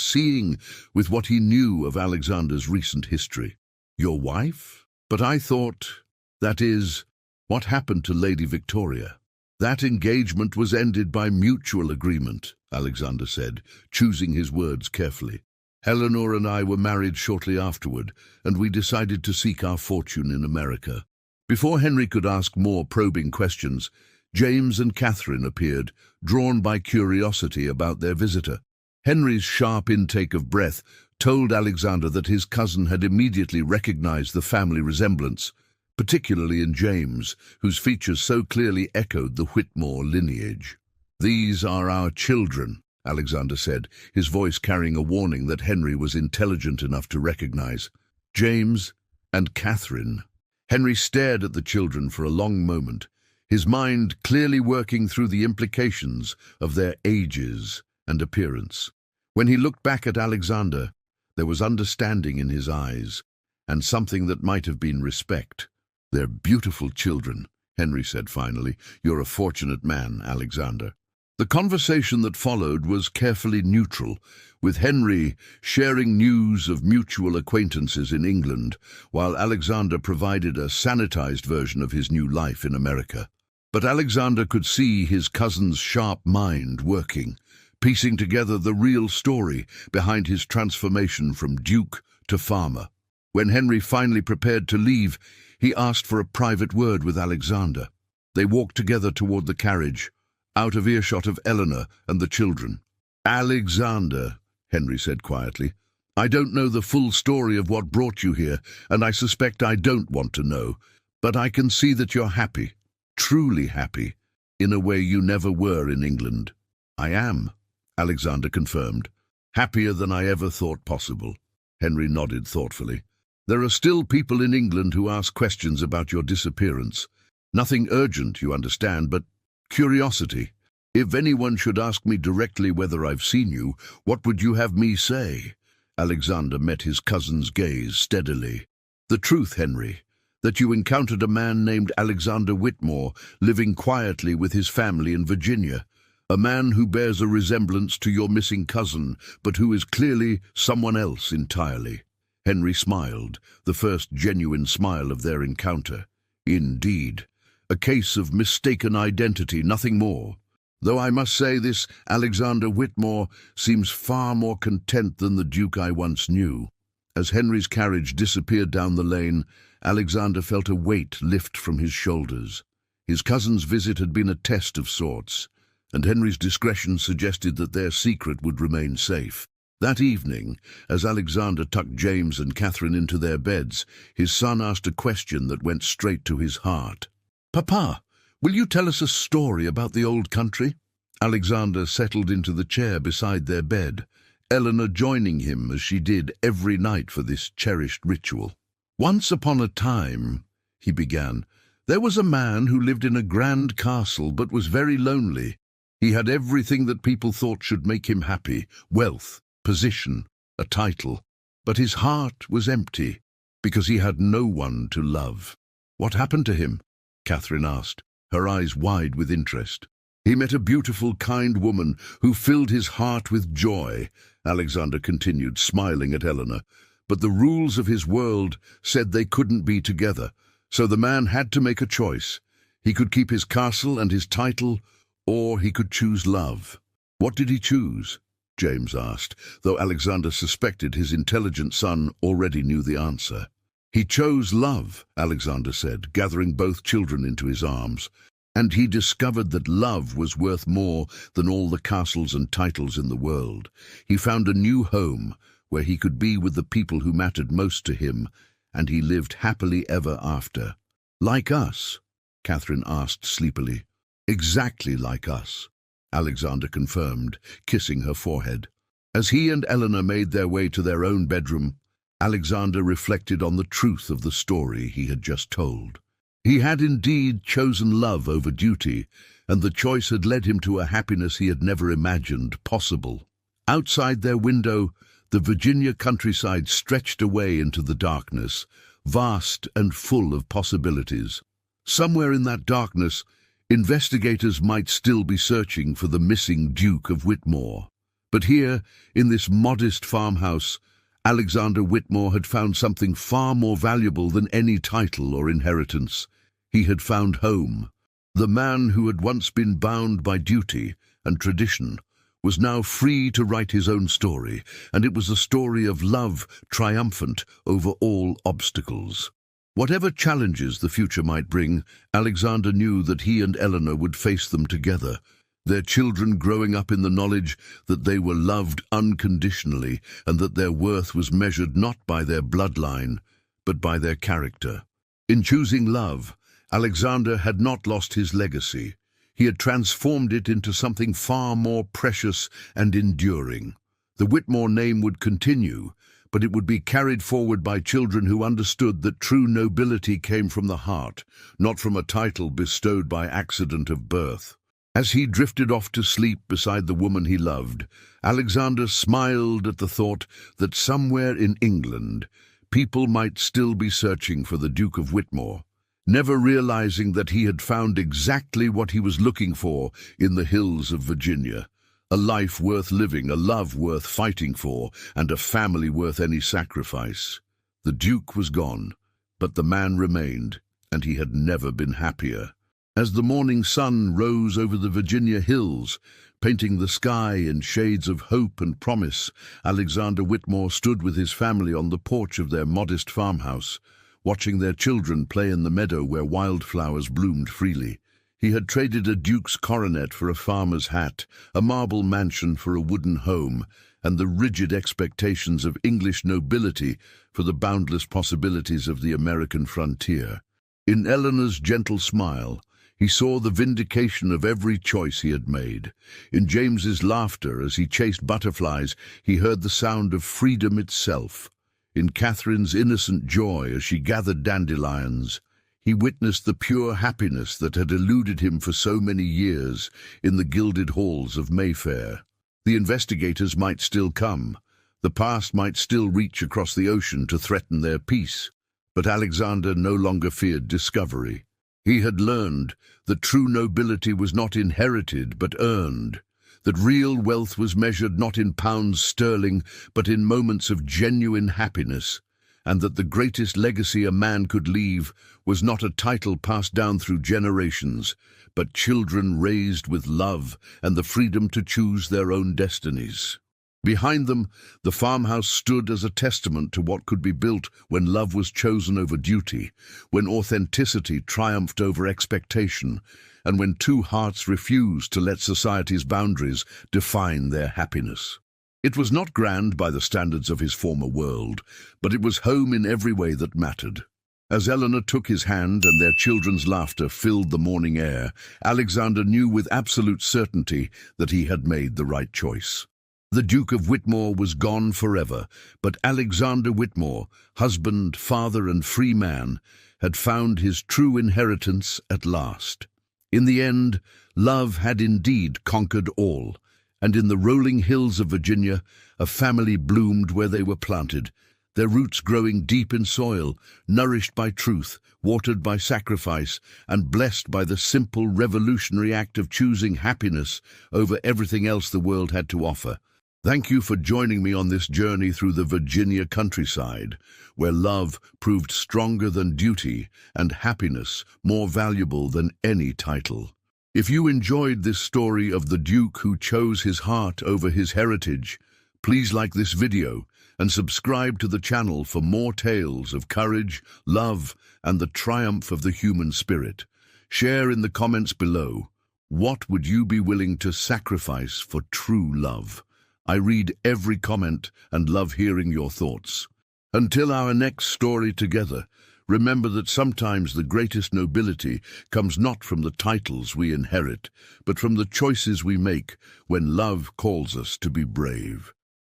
seeing with what he knew of Alexander's recent history. "Your wife? But I thought, that is, what happened to Lady Victoria?" "That engagement was ended by mutual agreement," Alexander said, choosing his words carefully. "Eleanor and I were married shortly afterward, and we decided to seek our fortune in America." Before Henry could ask more probing questions, James and Catherine appeared, drawn by curiosity about their visitor. Henry's sharp intake of breath told Alexander that his cousin had immediately recognized the family resemblance, particularly in James, whose features so clearly echoed the Whitmore lineage. "These are our children," Alexander said, his voice carrying a warning that Henry was intelligent enough to recognize. "James and Catherine." Henry stared at the children for a long moment, his mind clearly working through the implications of their ages and appearance. When he looked back at Alexander, there was understanding in his eyes, and something that might have been respect. "They're beautiful children," Henry said finally. "You're a fortunate man, Alexander." The conversation that followed was carefully neutral, with Henry sharing news of mutual acquaintances in England, while Alexander provided a sanitized version of his new life in America. But Alexander could see his cousin's sharp mind working, piecing together the real story behind his transformation from duke to farmer. When Henry finally prepared to leave, he asked for a private word with Alexander. They walked together toward the carriage, out of earshot of Eleanor and the children. "Alexander," Henry said quietly, "I don't know the full story of what brought you here, and I suspect I don't want to know, but I can see that you're happy, truly happy, in a way you never were in England." "I am," Alexander confirmed. "Happier than I ever thought possible." Henry nodded thoughtfully. "There are still people in England who ask questions about your disappearance. Nothing urgent, you understand, but curiosity. If anyone should ask me directly whether I've seen you, what would you have me say?" Alexander met his cousin's gaze steadily. "The truth, Henry, that you encountered a man named Alexander Whitmore living quietly with his family in Virginia, a man who bears a resemblance to your missing cousin, but who is clearly someone else entirely." Henry smiled, the first genuine smile of their encounter. "Indeed, a case of mistaken identity, nothing more. Though I must say this Alexander Whitmore seems far more content than the Duke I once knew." As Henry's carriage disappeared down the lane, Alexander felt a weight lift from his shoulders. His cousin's visit had been a test of sorts, and Henry's discretion suggested that their secret would remain safe. That evening, as Alexander tucked James and Catherine into their beds, his son asked a question that went straight to his heart. "Papa, will you tell us a story about the old country?" Alexander settled into the chair beside their bed, Eleanor joining him as she did every night for this cherished ritual. "Once upon a time," he began, "there was a man who lived in a grand castle but was very lonely. He had everything that people thought should make him happy: wealth, position, a title. But his heart was empty because he had no one to love." "What happened to him?" Catherine asked, her eyes wide with interest. "He met a beautiful, kind woman who filled his heart with joy," Alexander continued, smiling at Eleanor. "But the rules of his world said they couldn't be together, so the man had to make a choice. He could keep his castle and his title, or he could choose love." "What did he choose?" James asked, though Alexander suspected his intelligent son already knew the answer. "He chose love," Alexander said, gathering both children into his arms. "And he discovered that love was worth more than all the castles and titles in the world. He found a new home where he could be with the people who mattered most to him, and he lived happily ever after." "Like us?" Catherine asked sleepily. "Exactly like us," Alexander confirmed, kissing her forehead. As he and Eleanor made their way to their own bedroom, Alexander reflected on the truth of the story he had just told. He had indeed chosen love over duty, and the choice had led him to a happiness he had never imagined possible. Outside their window, the Virginia countryside stretched away into the darkness, vast and full of possibilities. Somewhere in that darkness, investigators might still be searching for the missing Duke of Whitmore. But here, in this modest farmhouse, Alexander Whitmore had found something far more valuable than any title or inheritance. He had found home. The man who had once been bound by duty and tradition was now free to write his own story, and it was a story of love triumphant over all obstacles. Whatever challenges the future might bring, Alexander knew that he and Eleanor would face them together, their children growing up in the knowledge that they were loved unconditionally and that their worth was measured not by their bloodline, but by their character. In choosing love, Alexander had not lost his legacy. He had transformed it into something far more precious and enduring. The Whitmore name would continue, but it would be carried forward by children who understood that true nobility came from the heart, not from a title bestowed by accident of birth. As he drifted off to sleep beside the woman he loved, Alexander smiled at the thought that somewhere in England, people might still be searching for the Duke of Whitmore, never realizing that he had found exactly what he was looking for in the hills of Virginia. A life worth living, a love worth fighting for, and a family worth any sacrifice. The Duke was gone, but the man remained, and he had never been happier. As the morning sun rose over the Virginia hills, painting the sky in shades of hope and promise, Alexander Whitmore stood with his family on the porch of their modest farmhouse, watching their children play in the meadow where wildflowers bloomed freely. He had traded a duke's coronet for a farmer's hat, a marble mansion for a wooden home, and the rigid expectations of English nobility for the boundless possibilities of the American frontier. In Eleanor's gentle smile, he saw the vindication of every choice he had made. In James's laughter as he chased butterflies, he heard the sound of freedom itself. In Catherine's innocent joy as she gathered dandelions, he witnessed the pure happiness that had eluded him for so many years in the gilded halls of Mayfair. The investigators might still come. The past might still reach across the ocean to threaten their peace. But Alexander no longer feared discovery. He had learned that true nobility was not inherited but earned, that real wealth was measured not in pounds sterling but in moments of genuine happiness, and that the greatest legacy a man could leave was not a title passed down through generations, but children raised with love and the freedom to choose their own destinies. Behind them, the farmhouse stood as a testament to what could be built when love was chosen over duty, when authenticity triumphed over expectation, and when two hearts refused to let society's boundaries define their happiness. It was not grand by the standards of his former world, but it was home in every way that mattered. As Eleanor took his hand and their children's laughter filled the morning air, Alexander knew with absolute certainty that he had made the right choice. The Duke of Whitmore was gone forever, but Alexander Whitmore, husband, father, and free man, had found his true inheritance at last. In the end, love had indeed conquered all, and in the rolling hills of Virginia, a family bloomed where they were planted, their roots growing deep in soil, nourished by truth, watered by sacrifice, and blessed by the simple revolutionary act of choosing happiness over everything else the world had to offer. Thank you for joining me on this journey through the Virginia countryside, where love proved stronger than duty and happiness more valuable than any title. If you enjoyed this story of the Duke who chose his heart over his heritage, please like this video and subscribe to the channel for more tales of courage, love, and the triumph of the human spirit. Share in the comments below, what would you be willing to sacrifice for true love? I read every comment and love hearing your thoughts. Until our next story together, remember that sometimes the greatest nobility comes not from the titles we inherit, but from the choices we make when love calls us to be brave.